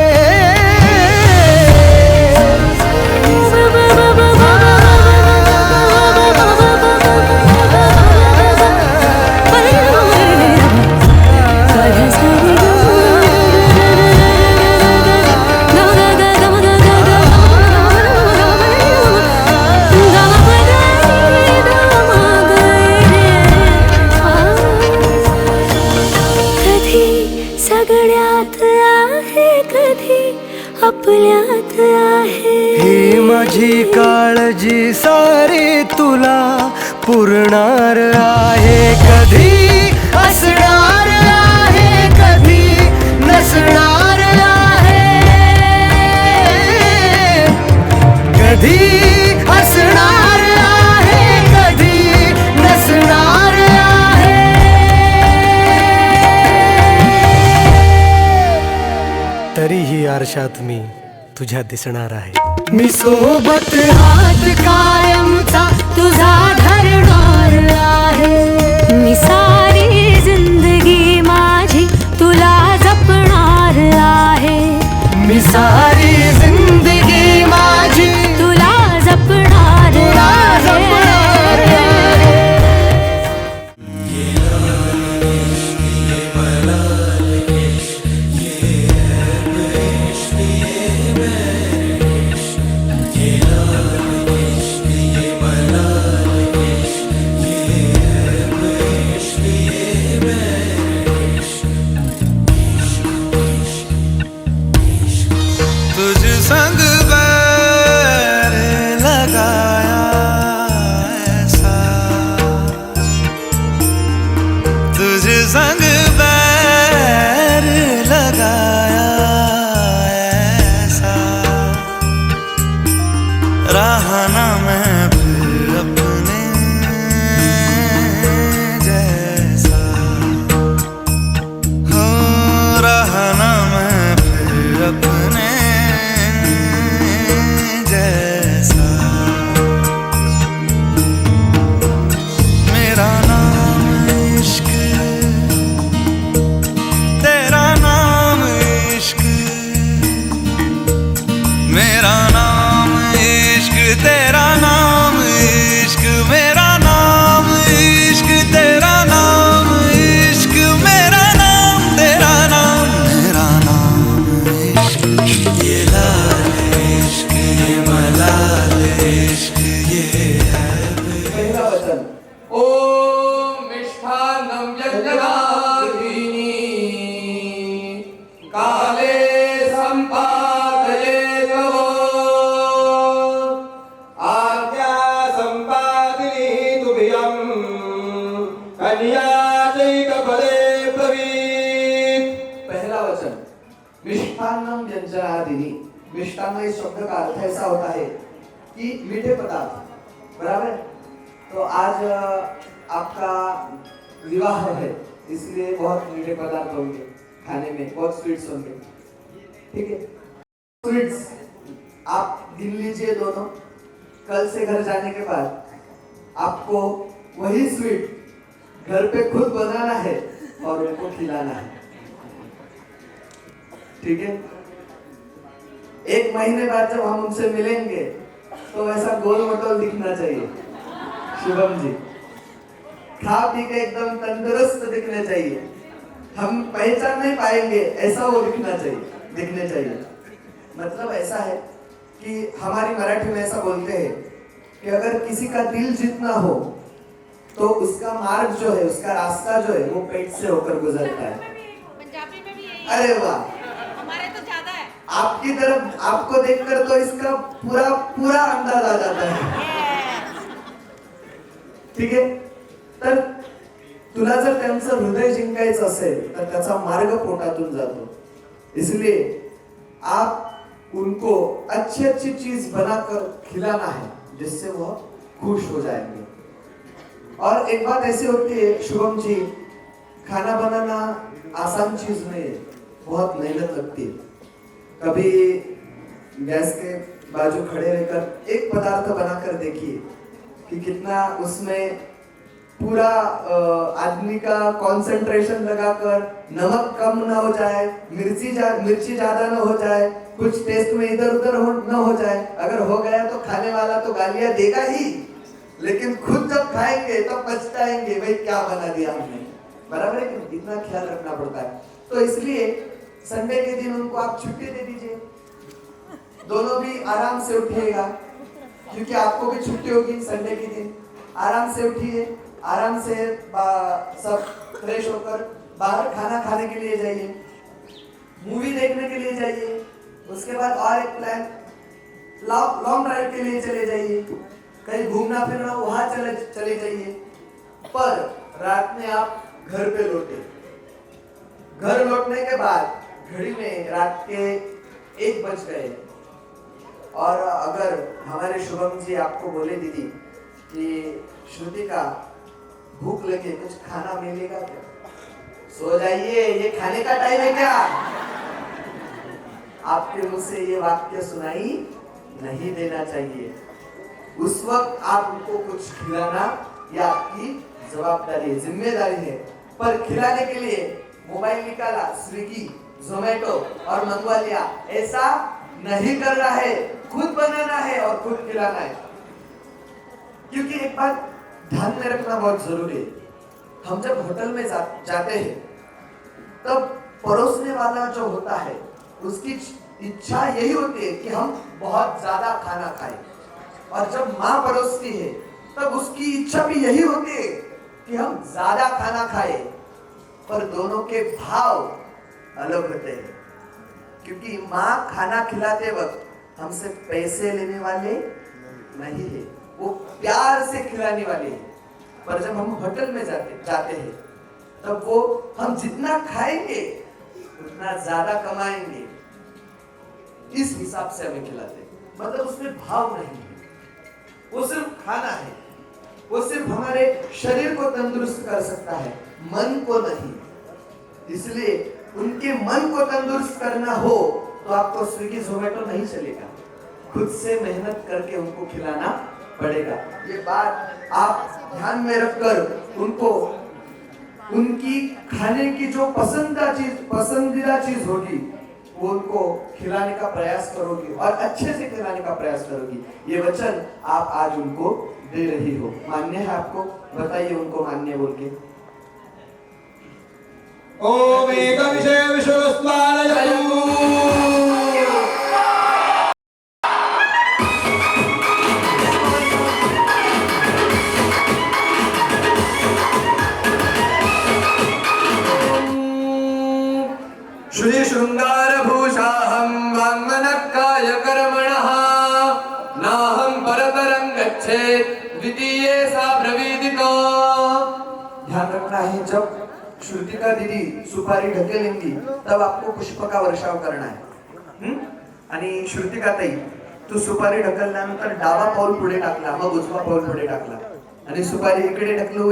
माझी काळजी सारी तुला पुरणार आहे. कधी असणार आहे, कधी नसणार आहे. कधी असणार आहे, कधी नसणार आहे. तरीही आरशात मी तुझ्या दिसणार आहे. मी सोबत हात कायमचा तुझा धरणार आहे. मी सारी जिंदगी माझी तुला जपणार आहे. मी सारी जिंदगी माझी तुला जपणार आहे. तुझ संग बैर लगाया ऐसा, तुझ संग बैर लगाया ऐसा. रहा ना मैं फिर अपने जैसा. हो रहा ना मैं फिर अपने जैसा. मेरा नाम इश्क, तेरा नाम इश्क. मेरा नाम इश्क, तेरा नाम इश्क. मेरा नाम इश्क, तेरा नाम इश्क. मेरा नाम, तेरा नाम, मेरा नाम इश्क. ये लाल इश्क, ये मलाल इश्क, ये है. पहिला वचन ओम मिष्ठान्नं यज्ञदायिनी काले सम्पादये तव आज्ञा सम्पादिनी तुभ्यं कन्या चैकपदे ब्रवीत्. पहला वचन मिष्ठान्नम व्यंजनादिनी. मिष्टान्न इस शब्द का अर्थ ऐसा होता है कि मीठे पदार्थ, बराबर. तो आज आपका विवाह है, इसलिए बहुत मीठे पदार्थ होंगे खाने में, बहुत स्वीट्स होंगे. ठीक है, स्वीट्स आप गिन लीजिए दोनों. कल से घर जाने के बाद आपको वही स्वीट घर पे खुद बनाना है और उनको खिलाना है. ठीक है. एक महीने बाद जब हम उनसे मिलेंगे तो ऐसा गोल मटोल दिखना चाहिए शुभम जी. खा पी के एकदम तंदुरुस्त दिखने चाहिए. हम पहचान नहीं पाएंगे ऐसा वो दिखना चाहिए, दिखने चाहिए. मतलब ऐसा है कि हमारी मराठी में ऐसा बोलते हैं कि अगर किसी का दिल जीतना हो तो उसका मार्ग जो है, उसका रास्ता जो है वो पेट से होकर गुजरता है. पंजाबी में भी यही. अरे वाह, हमारे तो ज्यादा है. आपकी तरफ आपको देखकर तो इसका पूरा पूरा अंदाज आ जाता है. ठीक आहे. तर तुला जर त्यांचं हृदय जिंकायचं असेल तर त्याचा मार्ग पोटातून जातो. इसलिए आप उनको अच्छी अच्छी चीज बनाकर खिलाना है जिससे वह खुश हो जाएंगे. और एक बात ऐसी होती है शुभम जी, खाना बनाना आसान चीज नहीं है, बहुत मेहनत लगती है. कभी गैस के बाजू खड़े रहकर एक पदार्थ बनाकर देखिए कि कितना उसमें पूरा आदमी का कंसंट्रेशन लगाकर, नमक कम ना हो जाए, मिर्ची ज्यादा ना हो जाए, कुछ टेस्ट में इधर उधर न हो जाए. अगर हो गया तो खाने वाला तो गालियां देगा ही, लेकिन खुद जब खाएंगे तो पछताएंगे, भाई क्या बना दिया हमने. बराबर है कि इतना ख्याल रखना पड़ता है. तो इसलिए संडे के दिन उनको आप छुट्टी दे दीजिए. दोनों भी आराम से उठिएगा क्योंकि आपको भी छुट्टी होगी संडे के दिन. आराम से उठिए, आराम से सब फ्रेश होकर बाहर खाना खाने के लिए जाइए, मूवी देखने के लिए जाइए. उसके बाद और एक प्लान, लॉन्ग ड्राइव के लिए चले जाइए, कहीं घूमना फिरना वहां चले जाइए, पर रात में आप घर पे लौटे। घर लौटने के बाद घड़ी में रात के 1 बज गए और अगर हमारे शुभम जी आपको बोले दीदी कि श्रुति का भूख लगे, कुछ खाना मिलेगा क्या? सो जाइए, ये खाने का टाइम है क्या? आपके मुंह से ये वाक्य सुनाई नहीं देना चाहिए। उस वक्त आप उनको कुछ खिलाना ये आपकी जवाबदारी है, जिम्मेदारी है। पर खिलाने के लिए मोबाइल निकाला, स्विगी जोमेटो और मंगवा लिया, ऐसा नहीं करना है। खुद बनाना है और खुद खिलाना है। क्योंकि एक बात ध्यान में रखना बहुत जरूरी है, हम जब होटल में जाते हैं तब परोसने वाला जो होता है उसकी इच्छा यही होती है कि हम बहुत ज्यादा खाना खाएं, और जब माँ परोसती है तब उसकी इच्छा भी यही होती है कि हम ज्यादा खाना खाएं। पर दोनों के भाव अलग होते हैं, क्योंकि माँ खाना खिलाते वक्त हमसे पैसे लेने वाले नहीं है, वो प्यार से खिलाने वाले हैं। पर जब हम होटल में जाते हैं तब वो हम जितना खाएंगे उतना ज्यादा कमाएंगे, इस हिसाब से हमें खिलाते हैं। मतलब उसमें भाव नहीं है, वो सिर्फ खाना है, वो सिर्फ हमारे शरीर को तंदुरुस्त कर सकता है, मन को नहीं। इसलिए उनके मन को तंदुरुस्त करना हो तो आपको स्विगी जोमेटो नहीं चलेगा, खुद से मेहनत करके उनको खिलाना पड़ेगा। ये बात आप ध्यान में रखकर उनको उनकी खाने की जो पसंदीदा चीज होगी वो उनको खिलाने का प्रयास करोगी और अच्छे से खिलाने का प्रयास करोगी। ये वचन आप आज उनको दे रही हो, मान्य है आपको? बताइए उनको मान्य बोल के। ओम एक विषय विश्वस्मालयतु। श्री शृंगारभूषाहं वाङ्मनक्काय कर्मणः नाहं परतरं गच्छेत् द्वितीये सा ब्रवीदितो। ध्यान रखना है, जब श्रुतिका दीदी सुपारी ढकेलेंगी तब आपको पुष्प का वर्षाव करना है। आणि श्रुतिका ताई, तू सुपारी ढकलल्यानंतर डावा पाऊल पुढे टाकला, मग उजवा पाऊल पुढे टाकला आणि सुपारी इकडे ढकलू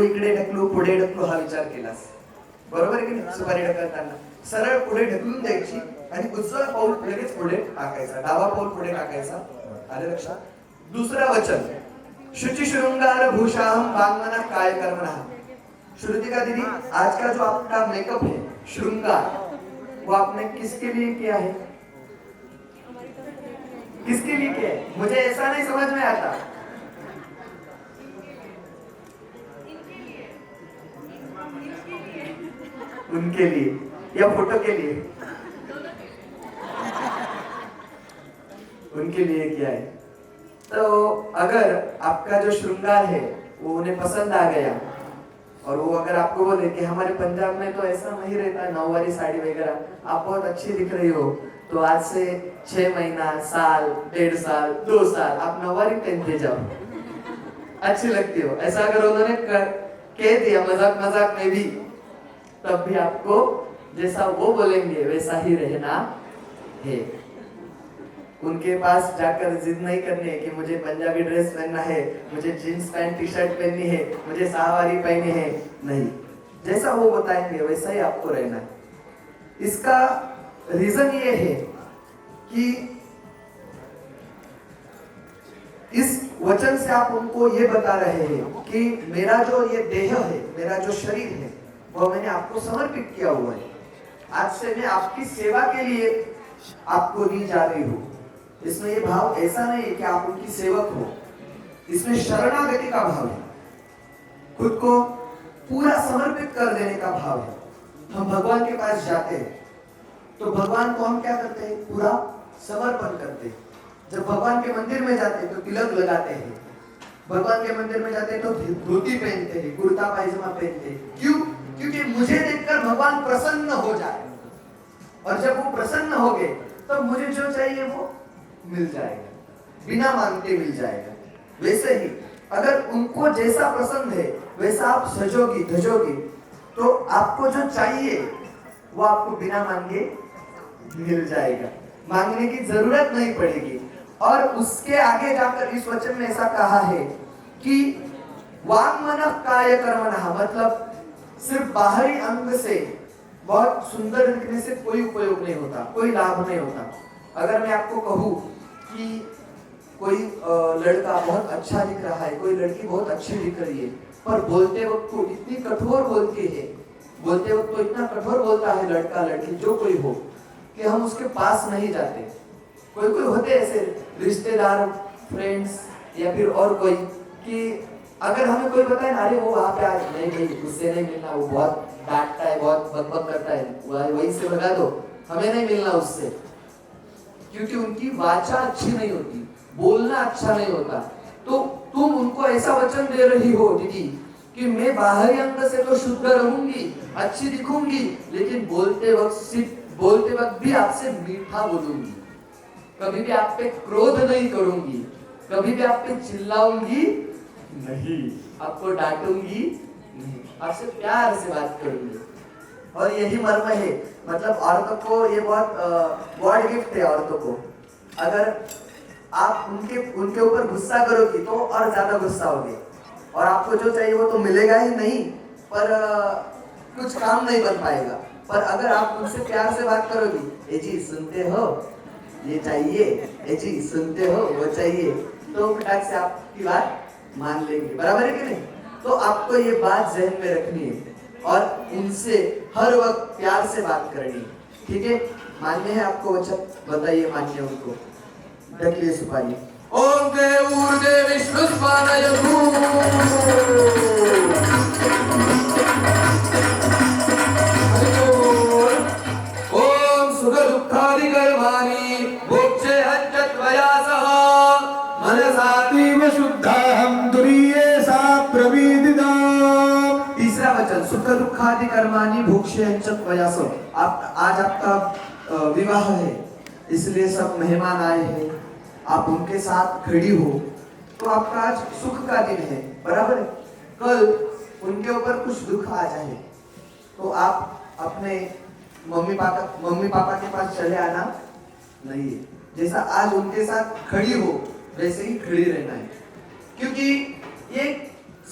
पुढे ढकलू हा विचार केलास, बरोबर आहे की नाही? सुपारी ढकलताना सरळ पुढे ढकलून द्यायची आणि उजवा पाऊल लगेच पुढे टाकायचा, डावा पाऊल पुढे टाकायचा। आले लक्षात? दुसरा वचन, शुचि शृंगार भूषाहं वाङ्मनः काय कर्मणः। श्रुतिका दीदी, आज का जो आपका मेकअप है, श्रृंगार, वो आपने किसके लिए किया है? किसके लिए किया है? मुझे ऐसा नहीं समझ में आता। उनके लिए या फोटो के लिए? उनके लिए किया है। तो अगर आपका जो श्रृंगार है वो उन्हें पसंद आ गया और वो अगर आपको बोले कि हमारे पंजाब में तो ऐसा नहीं रहता, नौवारी साड़ी वगैरह, आप बहुत अच्छी दिख रही हो, तो आज से 6 महीना, साल, 1.5 साल, 2 साल आप नौवारी पहनते जाओ, अच्छी लगती हो, ऐसा अगर उन्होंने कह दिया मजाक में भी, तब भी आपको जैसा वो बोलेंगे वैसा ही रहना है। उनके पास जाकर जिद नहीं करनी है कि मुझे पंजाबी ड्रेस पहनना है, मुझे जींस पैंट टी शर्ट पहननी है, मुझे सहावारी पहननी है, नहीं, जैसा वो बताएंगे वैसा ही आपको रहना है। इसका रीजन ये है कि इस वचन से आप उनको ये बता रहे हैं कि मेरा जो ये देह है, मेरा जो शरीर है, वो मैंने आपको समर्पित किया हुआ है। आज से मैं आपकी सेवा के लिए आपको दी जा रही हूँ। इसमें ये भाव ऐसा नहीं है कि आप उनकी सेवक हो, इसमें शरणागति का भाव है, खुद को पूरा समर्पित कर देने का भाव है। हम भगवान के पास जाते हैं तो भगवान को हम क्या करते हैं? पूरा समर्पण करते हैं। जब भगवान के मंदिर में जाते हैं तो तिलक लगाते हैं, भगवान के मंदिर में जाते हैं तो धोती पहनते हैं, कुर्ता पायजामा पहनते हैं। क्यों? क्योंकि मुझे देखकर भगवान प्रसन्न हो जाए, और जब वो प्रसन्न हो गए तब मुझे जो चाहिए वो मिल जाएगा। बिना मांगते मिल जाएगा। वैसे ही अगर उनको जैसा पसंद है वैसा आप सजोगी धजोगी तो आपको जो चाहिए वो आपको बिना मांगे मिल जाएगा, मांगने की जरूरत नहीं पड़ेगी। और उसके आगे जाकर इस वचन में ऐसा कहा है कि वाङ्मनः काय कर्मणः, मतलब सिर्फ बाहरी अंग से बहुत सुंदर दिखने से कोई उपयोग नहीं होता, कोई लाभ नहीं होता। अगर मैं आपको कहूँ कि कोई लड़का बहुत अच्छा दिख रहा है, कोई लड़की बहुत अच्छी दिख रही है, पर बोलते वक्त तो इतनी कठोर बोलती है, बोलते वक्त तो इतना कठोर बोलता है लड़का लड़की जो कोई हो कि हम उसके पास नहीं जाते। कोई कोई होते ऐसे रिश्तेदार, फ्रेंड्स या फिर और कोई कि अगर हमें कोई बताए ना, अरे वो वहाँ पे आज नहीं उससे नहीं मिलना, वो बहुत डांटता है, बहुत बकबक करता है, वहीं से भगा दो, हमें नहीं मिलना उससे, क्योंकि उनकी वाचा अच्छी नहीं होती, बोलना अच्छा नहीं होता। तो तुम उनको ऐसा वचन दे रही हो दीदी कि मैं बाहरी अंग से तो शुद्ध रहूंगी, अच्छी दिखूंगी, लेकिन बोलते वक्त भी आपसे मीठा बोलूंगी, कभी भी आप पे क्रोध नहीं करूंगी, कभी भी आप पे चिल्लाऊंगी नहीं, आपको डांटूंगी नहीं, आपसे प्यार से बात करूंगी। और यही मर्म है, मतलब औरतों को ये बहुत गॉड गिफ्ट है औरतों को। अगर आप उनके ऊपर गुस्सा करोगी तो और ज्यादा गुस्सा होगे, और आपको जो चाहिए वो तो मिलेगा ही नहीं, पर कुछ काम नहीं बन पाएगा। पर अगर आप उनसे प्यार से बात करोगी, ए जी सुनते हो ये चाहिए, ए जी सुनते हो वो चाहिए, तो फटाक से आपकी बात मान लेंगे, बराबर है कि नहीं? तो आपको ये बात जहन में रखनी है और उनसे हर वक्त प्यार से बात करनी है, ठीक है? मान्य है आपको वचन? बताइए मान्य उनको। ढकलिए सुपारी। ओम देव ऊर्जे विष्णुस्पादय ओम सुख दुःखादि कर्माणि मोक्षेऽहं च त्वया सह मनसातीव शुद्धाहं तुरीये सा प्रविदिता। तीसरा वचन, सुख दुःखादि कर्माणि भोक्ष्येऽहं च त्वया सह। आज आपका विवाह है, इसलिए सब मेहमान आए हैं, आप उनके साथ खड़ी हो, तो आपका आज सुख का दिन है, बराबर है? कल उनके ऊपर कुछ दुख आ जाए तो आप अपने मम्मी पापा के पास चले आना नहीं है। जैसा आज उनके साथ खड़ी हो वैसे ही खड़ी रहना है, क्योंकि ये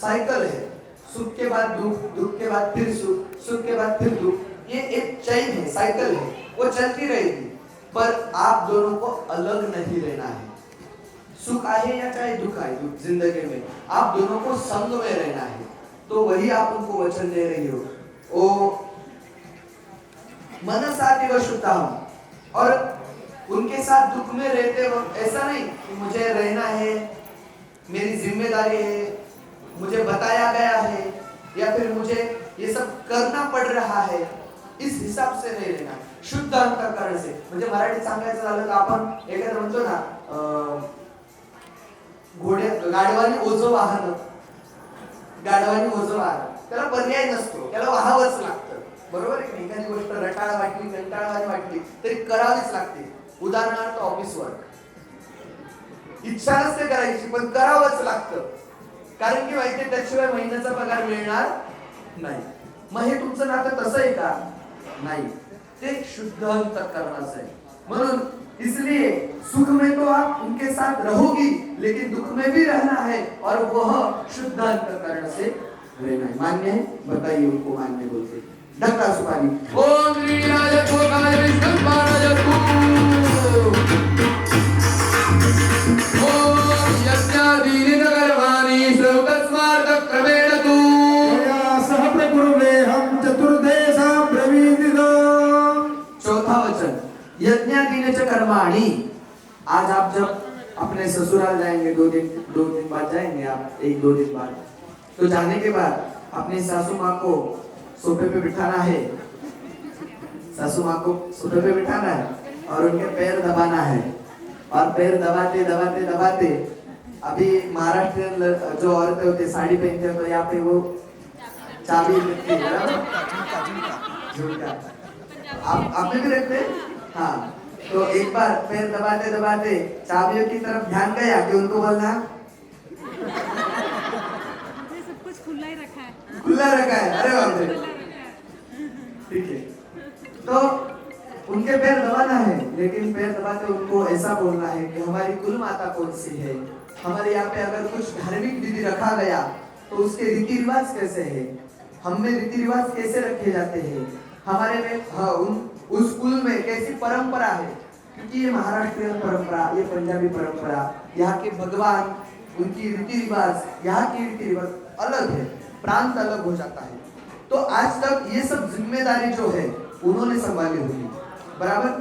साइकिल है, सुख के बाद दुख, दुख के बाद फिर सुख, सुख के बाद फिर दुख, ये एक चेन है, साइकिल है, वो चलती रहेगी। पर आप दोनों को अलग नहीं रहना है, सुख आए या चाहे दुख आए जिंदगी में, आप दोनों को संग में रहना है। तो वही आप उनको वचन दे रही हो, ओ मनसातीव शुद्धम। और उनके साथ दुख में रहते वक्त ऐसा नहीं कि मुझे रहना है, मेरी जिम्मेदारी है, मुझे बताया गया है, या फिर मुझे ये सब करना पड़ रहा है, इस हिसाब से नहीं रहना, शुद्ध अंतःकरण से। म्हणजे मराठी सांगायचं झालं तर आपण एखादं म्हणतो ना, गाढवाने ओझं वाहन, गाढवाने ओझं वाहन, त्याला पर्याय नसतो, त्याला वाहावंच लागतं, बरोबर आहे की? एखादी गोष्ट रटाळ वाटली, कंटाळवाणी वाटली तरी करावीच लागते। उदाहरणार्थ ऑफिस वर्क, इच्छा नसते करायची पण करावंच लागतं, कारण की माहिती त्याशिवाय महिन्याचा पगार मिळणार नाही। मग हे तुमचं नातं तसं आहे का? नहीं, ते शुद्ध अंतःकरणाचं आहे। म्हणून इसलिए सुख में तो आप उनके साथ रहोगी, लेकिन दुख में भी रहना है, और वह शुद्ध अंतःकरण से रहना है। मान्य है? बताइए उनको मान्य बोलते। ढक्का सुपारी। ओम लीलाय भोगाय विष्णुपादाय ओम यज्ञादीनि कर्माणि श्रौतस्मार्थ क्रमेण तु सह प्रकुर्वेहं चतुर्देशा प्रविदिता। चौथा वचन, यज्ञादीनि च कर्माणि। आज आप जब अपने ससुराल जाएंगे, दो दिन बाद जाएंगे आप, 1-2 दिन बाद, तो जाने के बाद अपनी सासू माँ को सोफे पे बिठाना है, सासू माँ को सोफे पे बिठाना है और उनके पैर दबाना है, और पैर दबाते दबाते दबाते, अभी महाराष्ट्र जो औरतें होती है साड़ी पहनते हैं, तो यहाँ पे वो चाबी रखती है, झुमका, आप भी रखते हैं? हाँ, तो एक बार पैर दबाते दबाते चाबियों की तरफ ध्यान गया कि उनको बोलना सब कुछ खुला ही रखा है। खुला रखा है, अरे बाप रे, खुला रखा है। ठीक है। तो उनके पैर दबाना है, लेकिन पैर दबाते उनको ऐसा बोलना है कि हमारी कुल माता कौन सी है, हमारे यहाँ पे अगर कुछ धार्मिक विधि रखा गया तो उसके रीति रिवाज कैसे है, हम में रीति रिवाज कैसे रखे जाते हैं, हमारे में उस कुल में कैसी परंपरा है, क्योंकि ये महाराष्ट्रीय परंपरा, ये पंजाबी परंपरा, यहाँ के भगवान, उनकी रीति रिवाज, यहाँ की रीति रिवाज अलग है, प्रांत अलग हो जाता है। तो आज तक ये सब जिम्मेदारी जो है उन्होंने संभाली हुई, बराबर।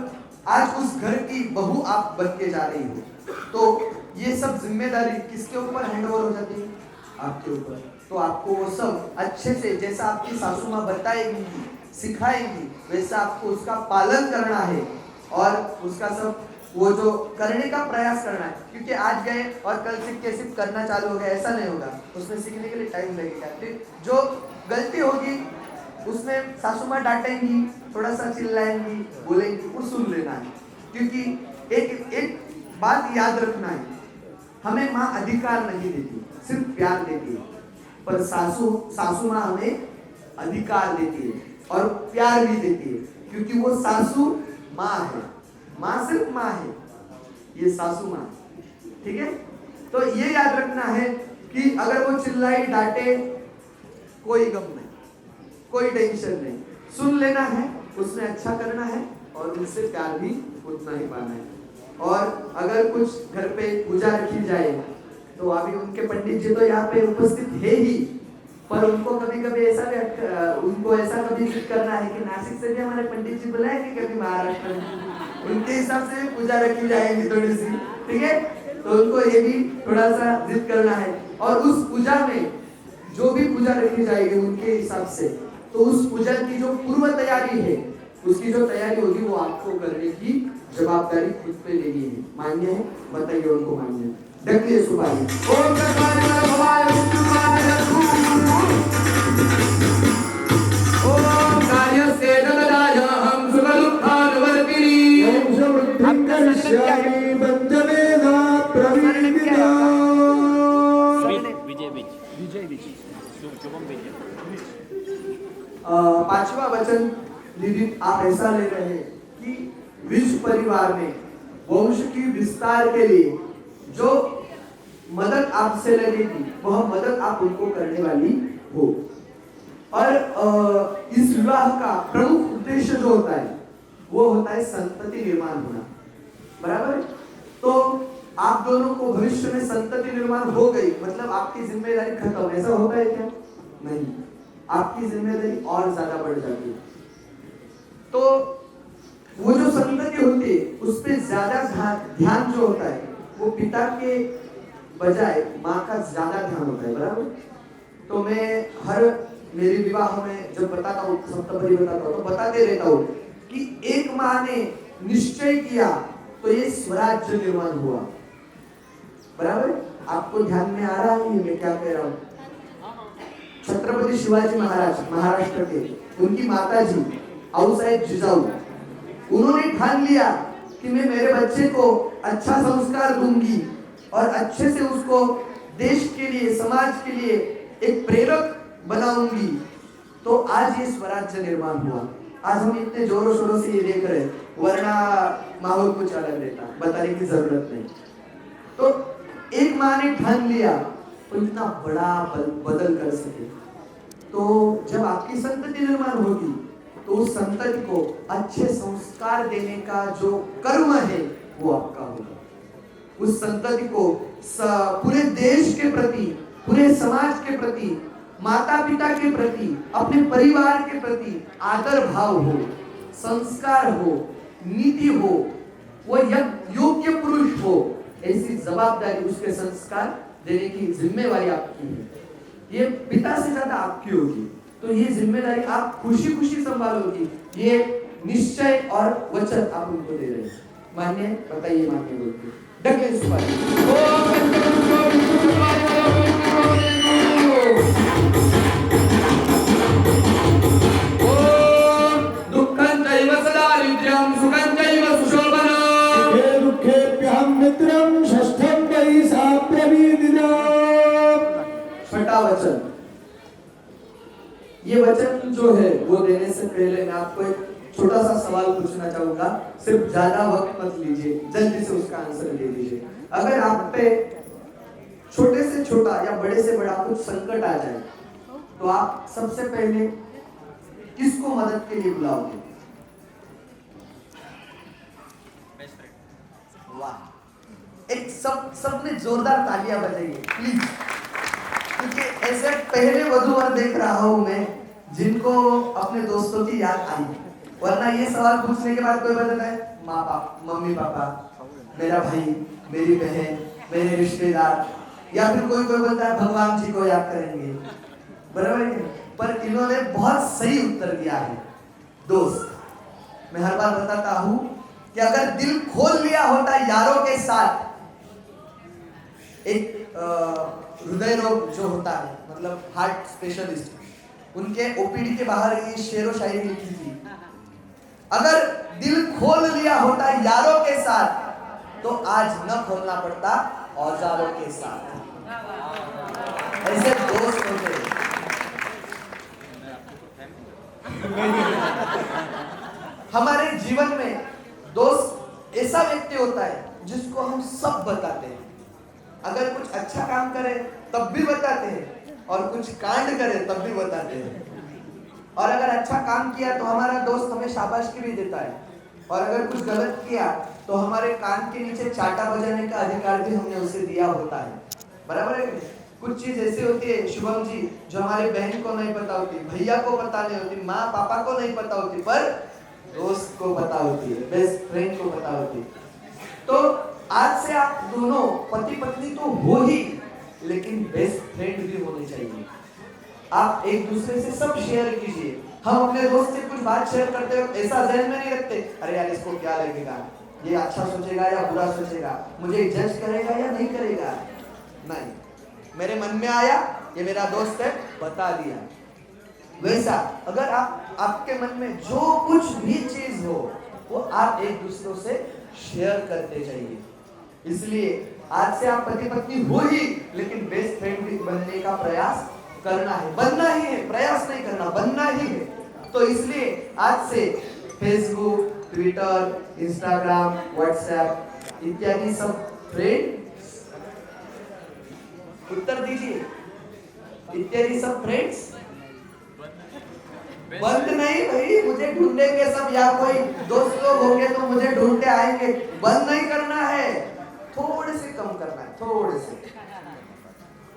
आज उस घर की बहू आप बन के जा रही हो, तो ये सब जिम्मेदारी किसके ऊपर हैंडओवर हो जाती है? आपके ऊपर। तो आपको वो सब अच्छे से, जैसा आपकी सासू माँ बताएगी, सिखाएगी, वैसा आपको उसका पालन करना है और उसका सब वो जो करने का प्रयास करना है। क्योंकि आज गए और कल सीख के सिर्फ करना चालू हो गया, ऐसा नहीं होगा, उसमें सीखने के लिए टाइम लगेगा। फिर जो गलती होगी उसमें सासू माँ डांटेंगी, थोड़ा सा चिल्लाएंगी, बोलेंगी, वो सुन लेना है। क्योंकि एक बात याद रखना है, हमें माँ अधिकार नहीं देती, सिर्फ प्यार देती है, पर सासू माँ हमें अधिकार देती है और प्यार भी देती है, क्योंकि वो सासू माँ है, माँ सिर्फ माँ है, ये सासू माँ, ठीक है। तो ये याद रखना है कि अगर वो चिल्लाई डांटे, कोई गम नहीं, कोई टेंशन नहीं, सुन लेना है, उसमें अच्छा करना है और उनसे प्यार भी उतना ही पाना है। और अगर कुछ घर पे पूजा रखी जाए तो अभी उनके पंडित जी तो यहाँ पे उपस्थित है ही, पर उनको कभी कभी ऐसा भी उनको ऐसा कभी जिद करना है कि नासिक से भी हमारे पंडित जी बुलाएंगे कभी महाराष्ट्र में, उनके हिसाब से पूजा रखी जाएगी थोड़ी सी, ठीक है। तो उनको ये भी थोड़ा सा जिद करना है और उस पूजा में जो भी पूजा रखी जाएगी उनके हिसाब से, तो उस पूजा की जो पूर्व तैयारी है, उसकी जो तैयारी होगी वो आपको करने की जवाबदारी खुद पे लेनी है। मान्य है? बताइए उनको मान्य है? ढकिए सुपारी। ओम भगवान भवाय ओम कार्यस्य ददाय हम सुख दुःखानुवर्तिनी ओम समृद्धिं करिष्यामि बंधवेदा प्रवीणिता। पांचवा वचन दीदी आप ऐसा ले रहे हैं कि विश्व परिवार में वंश की विस्तार के लिए जो मदद आपसे लगेगी वह मदद आप उनको करने वाली हो। और इस विवाह का प्रमुख उद्देश्य जो होता है वो होता है संतति निर्माण होना, बराबर। तो आप दोनों को भविष्य में संतति निर्माण हो गई मतलब आपकी जिम्मेदारी खत्म, ऐसा होता है क्या? नहीं, आपकी जिम्मेदारी और ज्यादा बढ़ जाती है। तो वो जो संतति होती है उस पर ज्यादा ध्यान जो होता है वो पिता के बजाय माँ का ज्यादा ध्यान होता है, बराबर। तो मैं हर मेरी विवाह में जब बताता हूँ, सप्तपदी बताता हूँ, तो बताते रहता हूँ कि एक माँ ने निश्चय किया तो ये स्वराज्य निर्माण हुआ, बराबर। आपको ध्यान में आ रहा है मैं क्या कह रहा हूँ? छत्रपति शिवाजी महाराज महाराष्ट्र के, उनकी माता जी आऊसाहेब जिजाऊ, उन्होंने ठान लिया कि मैं मेरे बच्चे को अच्छा संस्कार दूंगी और अच्छे से उसको देश के लिए, समाज के लिए एक प्रेरक बनाऊंगी। तो आज ये स्वराज्य निर्माण हुआ। आज हम इतने जोरों शोरों से ये देख रहे हैं, वरना माहौल कुछ अलग रहता, बताने की जरूरत नहीं। तो एक माँ ने ठान लिया तो इतना बड़ा बदल कर सके। तो जब आपकी संतति निर्माण होगी तो उस संतति को अच्छे संस्कार देने का जो कर्म है वो आपका होगा। उस संतति को पूरे देश के प्रति, पूरे समाज के प्रति, माता पिता के प्रति, अपने परिवार के प्रति आदर भाव हो, संस्कार हो, नीति हो, वो योग्य पुरुष हो, ऐसी जवाबदारी, उसके संस्कार देने की जिम्मेवारी आपकी है। ये पिता से ज्यादा आपकी होगी। तो ये जिम्मेदारी आप खुशी खुशी संभालोगी, ये निश्चय और वचन आप उनको दे रहे हैं। मान्य? बताइए मान्य बोलते डगे दुःखं चैव सदा नित्यं सुखं चैव सुशोभनम् ये वचन जो है वो देने से पहले मैं आपको एक छोटा सा सवाल पूछना चाहूंगा। सिर्फ ज्यादा वक्त मत लीजिए, जल्दी से उसका आंसर दे दीजिए। अगर आप पे छोटे से छोटा या बड़े से बड़ा कुछ संकट आ जाए तो आप सबसे पहले किसको मदद के लिए बुलाओगे? वाह, एक सबने जोरदार तालियां बजाइए प्लीज, क्योंकि ऐसे पहले वधू वर देख रहा हूं मैं जिनको अपने दोस्तों की याद आई। वरना ये सवाल पूछने के बाद कोई बताता है माँ बाप, मम्मी पापा, मेरा भाई, मेरी बहन, मेरे रिश्तेदार, या फिर कोई बोलता है भगवान जी को याद करेंगे, बराबर है। पर इन्होंने बहुत सही उत्तर दिया है दोस्त। मैं हर बार बताता हूं कि अगर दिल खोल लिया होता यारों के साथ, एक हृदय रोग जो होता है, मतलब हार्ट स्पेशलिस्ट, उनके ओपीडी के बाहर ये शेरो शायरी लिखी थी, अगर दिल खोल लिया होता यारों के साथ तो आज न खोलना पड़ता औजारों के साथ। ऐसे दोस्त होते हैं। हमारे जीवन में दोस्त ऐसा व्यक्ति होता है जिसको हम सब बताते हैं। अगर कुछ अच्छा काम करे तब भी बताते हैं, और कुछ कांड करे तब भी बताते हैं। और अगर अच्छा काम किया तो हमारा दोस्त हमें शाबाशी भी देता है, और अगर कुछ गलत किया तो हमारे कान के नीचे चाटा बजाने का अधिकार भी हमने उसे दिया होता है, बराबर है। कुछ चीज ऐसी होती है शुभम जी जो हमारे बहन को नहीं पता होती, भैया को पता नहीं होती, माँ पापा को नहीं पता होती, पर दोस्त को पता होती है, बेस्ट फ्रेंड को पता होती है। तो आज से आप दोनों पति पत्नी तो हो ही, लेकिन बेस्ट फ्रेंड भी होने चाहिए। आप एक दूसरे से सब शेयर कीजिए। हम अपने दोस्त से कुछ बात शेयर करते हो ऐसा ध्यान में नहीं रखते, अरे यार इसको क्या लगेगा, ये अच्छा सोचेगा या बुरा सोचेगा, मुझे जज करेगा या नहीं करेगा। नहीं, मेरे मन में आया, ये मेरा दोस्त है, बता दिया। वैसा अगर आपके मन में जो कुछ भी चीज हो वो आप एक दूसरों से शेयर करते जाइए। इसलिए आज से आप पति पत्नी हो ही, लेकिन बेस्ट फ्रेंड भी बनने का प्रयास करना है, बनना ही है, प्रयास नहीं करना, बनना ही है। तो इसलिए आज से फेसबुक, ट्विटर, इंस्टाग्राम, व्हाट्सएप इत्यादि सब फ्रेंड, उत्तर दीजिए, इत्यादि सब फ्रेंड्स बंद नहीं भाई, मुझे ढूंढेंगे सब, या कोई दोस्त लोग होंगे तो मुझे ढूंढते आएंगे, बंद नहीं करना है, थोड़े से कम करना है, थोड़े से।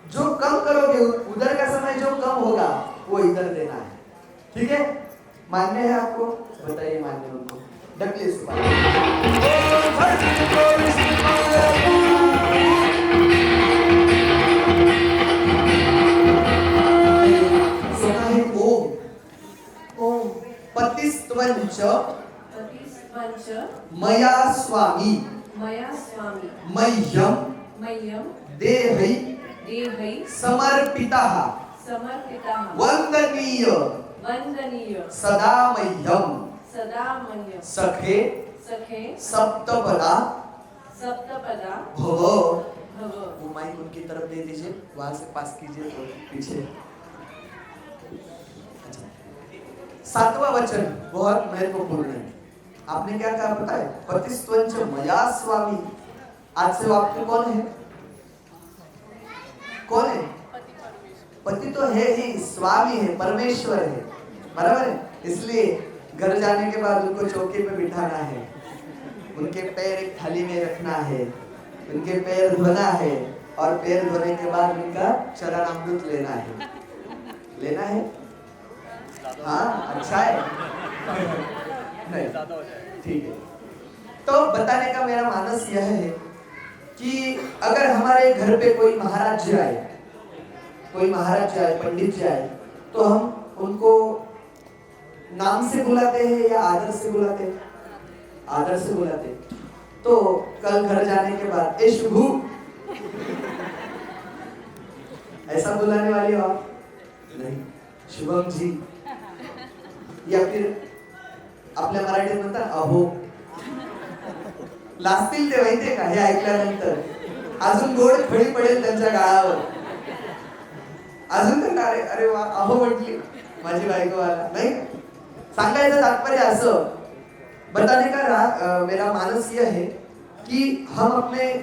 जो कम करोगे उधर का समय जो कम होगा वो इधर देना है, ठीक है? मान्य है आपको? बताइए मान्य उनको, डकली इसको सुना है ओम। ओम पतिस्त्वंच मया स्वामी मह्यम देहै समर्पितः वंदनीय सदा मह्यम सखे सप्तपदा भव। वो माइक उनकी तरफ दे दीजिए, वहां से पास कीजिए तो पीछे। सातवां वचन बहुत महत्वपूर्ण है। आपने क्या कहा पता है? पतिस्त्वंच मया स्वामी। आज से वो आपके कौन है? कौन है? पति तो है ही, स्वामी है, परमेश्वर है, बराबर है। इसलिए घर जाने के बाद उनको चौकी पे बिठाना है, उनके पैर एक थाली में रखना है, उनके पैर धोना है, और पैर धोने के बाद उनका चरणामृत लेना है। लेना है? हाँ, अच्छा है। नहीं, ठीक है। तो बताने का मेरा मानस यह है कि अगर हमारे घर पे कोई महाराज जी आए, पंडित जी आए, तो हम उनको नाम से बुलाते हैं या आदर से बुलाते हैं? आदर से बुलाते हैं। तो कल घर जाने के बाद ए शुभू ऐसा बुलाने वाले हो आप? नहीं, शुभम जी, या फिर आपल्या मराठीत म्हणतात अहो. लाजतील ते माहितीये का हे ऐकल्यानंतर? अजून गोड खडी पडेल त्यांच्या गाळावर. अजून तर अरे वा अहो म्हटली, माझी बायको आला नाही, सांगायचं तात्पर्य असं बताने का मेरा मानस यह है कि हम अपने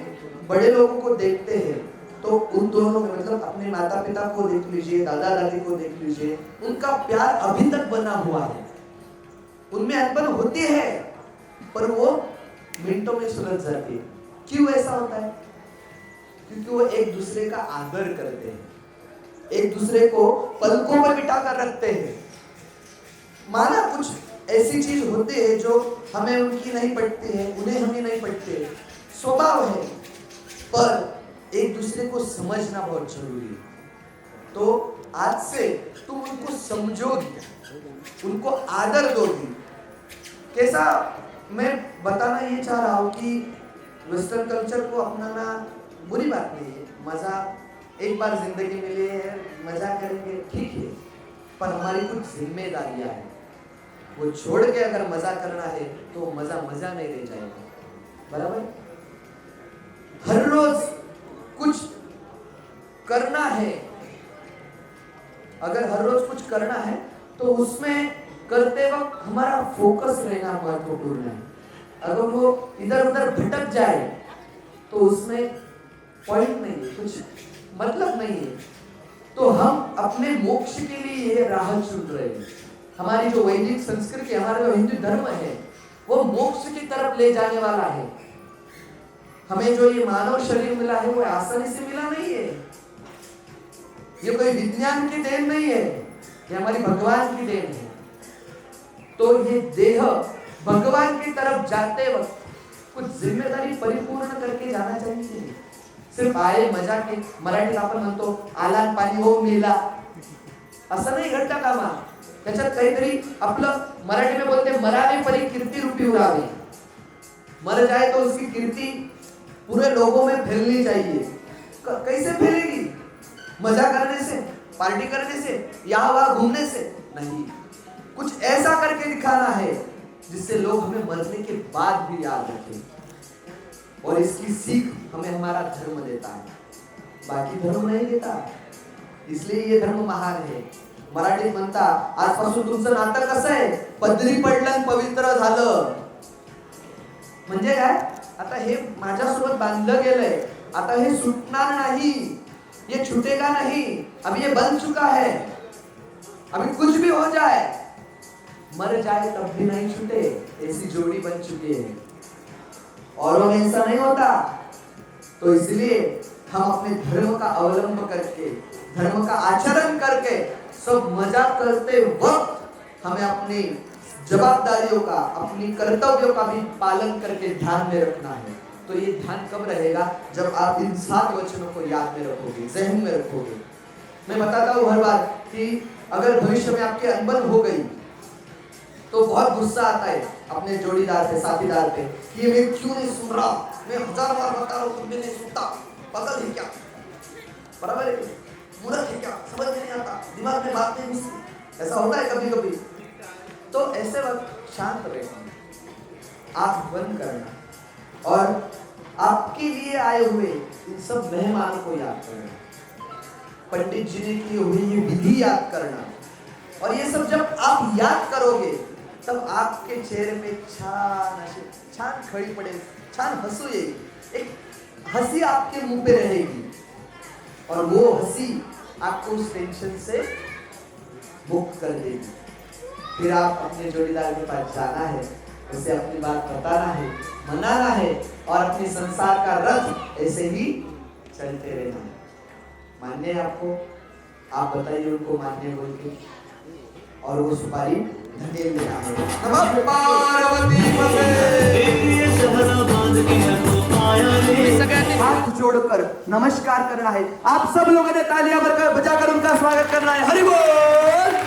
बड़े लोगों को देखते हैं तो उन दोनों में मतलब अपने माता पिता को देख लीजिए, दादा दादी को देख लीजिए, उनका प्यार अभी तक बना हुआ है, उनमें अनबन होती है पर वो मिनटों में सुलझ जाती है। क्यों ऐसा होता है? क्योंकि वो एक दूसरे का आदर करते हैं, एक दूसरे को पलकों में बिठा कर रखते हैं। माना कुछ ऐसी चीज होती है जो हमें उनकी नहीं पड़ती है, उन्हें हमें नहीं पड़ती है, स्वभाव है, पर एक दूसरे को समझना बहुत जरूरी है। तो आज से तुम उनको समझोगी, उनको आदर दोगी। कैसा मैं बताना ये चाह रहा हूँ कि वेस्टर्न कल्चर को अपनाना बुरी बात नहीं है, मजा एक बार जिंदगी मिली है, मजा करेंगे ठीक है, पर हमारी कुछ जिम्मेदारियां हैं, वो छोड़ के अगर मजा करना है तो मजा नहीं रह जाएगा, बराबर? हर रोज कुछ करना है, अगर हर रोज कुछ करना है तो उसमें करते वक्त हमारा फोकस रहना महत्वपूर्ण है। अगर वो इधर उधर भटक जाए तो उसमें पॉइंट नहीं है, कुछ मतलब नहीं है। तो हम अपने मोक्ष के लिए ये राह चुन रहे हैं। हमारी जो वैदिक संस्कृति, हमारा जो हिंदू धर्म है, वो मोक्ष की तरफ ले जाने वाला है। हमें जो ये मानव शरीर मिला है वो आसानी से मिला नहीं है, ये कोई विज्ञान की देन नहीं है, ये हमारी भगवान की देन है। तो ये देह भगवान की तरफ जाते वक्त कुछ जिम्मेदारी परिपूर्ण करके जाना चाहिए। सिर्फ आए मजा के, मराठीत आपण म्हणतो आलान पाणी हो मेला, असं नाही घडता कामा। त्याच्यात काहीतरी आपलं मराठी में बोलते मराने परी कीर्ति रूपी उड़ावे, मर जाए तो उसकी कीर्ति पूरे लोगों में फैलनी चाहिए। कैसे फैलेगी? मजा करने से, पार्टी करने से, यहाँ वहां घूमने से नहीं, कुछ ऐसा करके दिखाना है जिससे लोग हमें मरने के बाद भी याद रखें। और इसकी सीख हमें हमारा धर्म देता है, बाकी धर्म नहीं देता, इसलिए ये धर्म महान है। मराठीत म्हणता आजपासून तुमचं नातं कसं आहे, पदरी पडलं पवित्र झालं। म्हणजे काय? आता हे माझ्यासोबत बांधलं गेलंय, आता हे सुटणार नाही, ये छूटेगा नहीं, अभी ये बन चुका है, अभी कुछ भी हो जाए, मर जाए तब भी नहीं छूटे, ऐसी जोड़ी बन चुकी है। और वो ऐसा नहीं होता। तो इसलिए हम अपने धर्म का अवलंब करके, धर्म का आचरण करके सब मजा करते वक्त हमें अपनी जवाबदारियों का, अपनी कर्तव्यों का भी पालन करके ध्यान में रखना है। तो ये ध्यान कब रहेगा? जब आप इन 7 वचनों को याद में रखोगे, जहन में रखोगे। मैं बताता हूँ हर बार कि अगर भविष्य में आपकी अनबन हो गई तो बहुत गुस्सा आता है अपने जोड़ीदार पे, साथीदार पे कि ये मैं क्यों नहीं सुन रहा, मैं 1000 बार बता रहा हूँ तुम भी नहीं सुनता, पागल है क्या, बराबर है, मूर्ख है क्या, समझ में नहीं आता, दिमाग में बात नहीं घुसती, ऐसा होता है कभी कभी। तो ऐसे वक्त शांत रहना, आंख बंद करना और आपके लिए आए हुए इन सब मेहमानों को याद करना, पंडित जी ने की हुई ये विधि याद करना। और ये सब जब आप याद करोगे तब आपके चेहरे पे छान खड़ी पड़ेगी, छान हंसू येगी, एक हंसी आपके मुंह पे रहेगी और वो हंसी आपको उस टेंशन से मुक्त कर देगी। फिर आप अपने जोड़ीदार के पास जाना है, उसे अपनी बात बताना है, मनाना है और अपने संसार का रथ ऐसे ही चलते रहना है। मान्य है आपको? आप बताइए उनको मान्य बोल के, और वो सुपारी धकेल देना है। नमः पार्वती पते। हाथ जोड़कर नमस्कार करना है। आप सब लोगों ने तालियां बजाकर उनका स्वागत करना है। हरि बोल।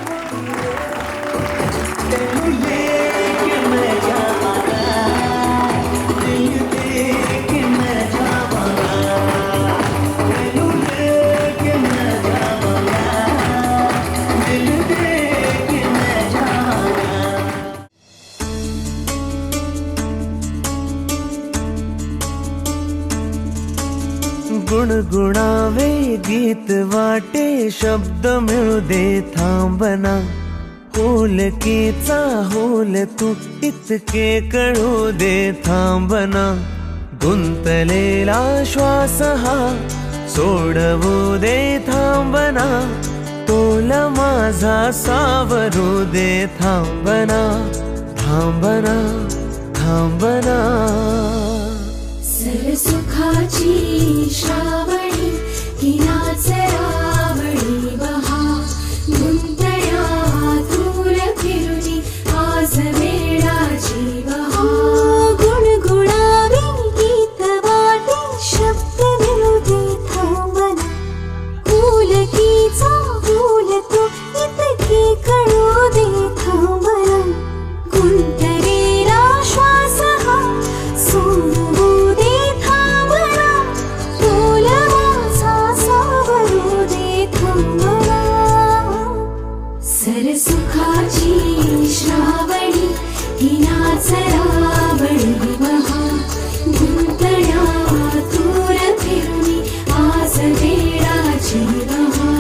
गुणगुणावे गीत वाटे शब्द मिळू दे थांबना पुलकीचा होल तू इतके कळू दे थांबना गुंतलेला श्वास हा सोडवू दे थांबना तोल माझा सावरू दे थांबना थांबना थांबना सरसुखाची श्रावणी हिनाच रावणी बहा गुंतण्या दूर फिरुनी आज वेळाची बहा गुणगुणावी गीत वाटे शब्द मिळू दे थांबना पुलकीचा फूल तो इतके कळू दे थांबना गुंतलेला श्वास हा सोडवू दे थांबना तोल माझा सावरू दे थांबना सरसुखाची श्रावणी हिनाच रावणी महा गुंतण्या दूर फिरुनी आज वेळाची बहा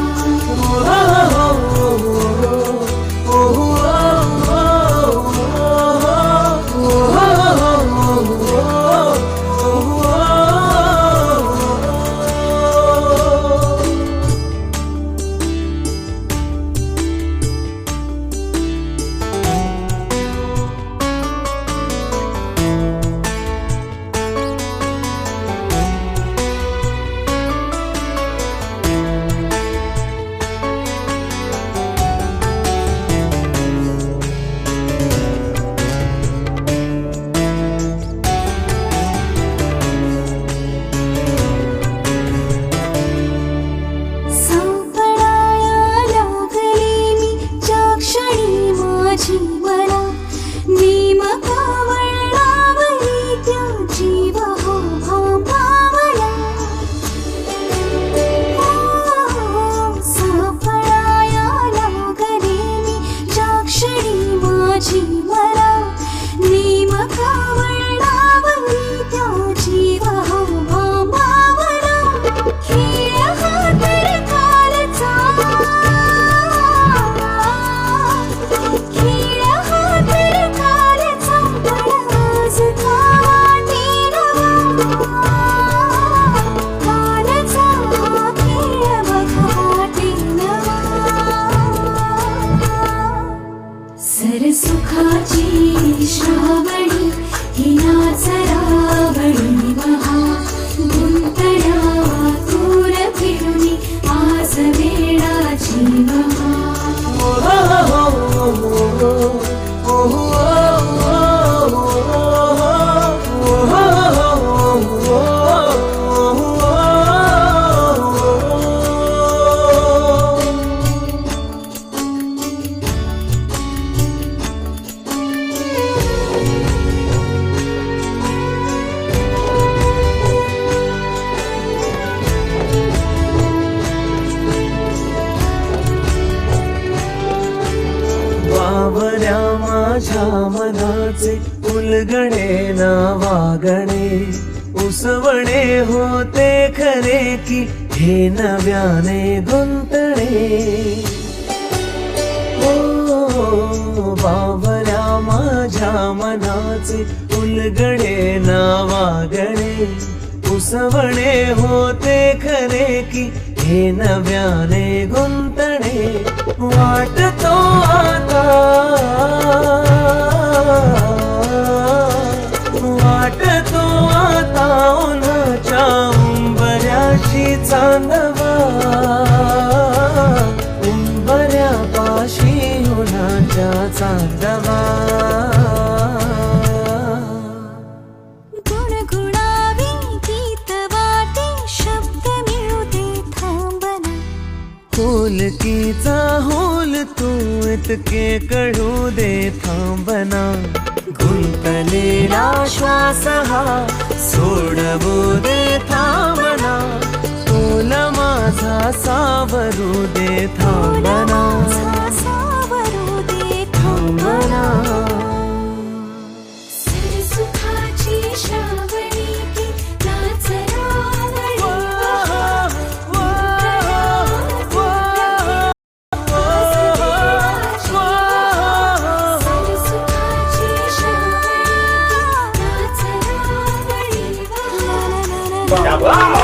सरसुखाची श्रावणी हिनाच रावणी महा गुंतण्या दूर फिरुनी आज वेळाची बहा बावऱ्या माझ्या मनाचे उलगडे ना वागणे उसवणे होते खरे की हे नव्याने गुंतणे ओ बावऱ्या माझ्या मनाचे उलगडे ना वागणे उसवणे होते खरे की हे नव्याने गुंतणे वाटतो आता वाटतो आता उन्हाच्या उंबऱ्याशी चांदवा उंबऱ्यापाशी उन्हाच्या चांदवा पुलकीचा होल तू इतके कळू दे थांबना गुंतलेला श्वास हा सोडवू दे थांबना तोल माझा सावरू दे थांबना सावरू दे थांबना सरसुखाची श्रावणी हिनाच रावणी महा शाबाश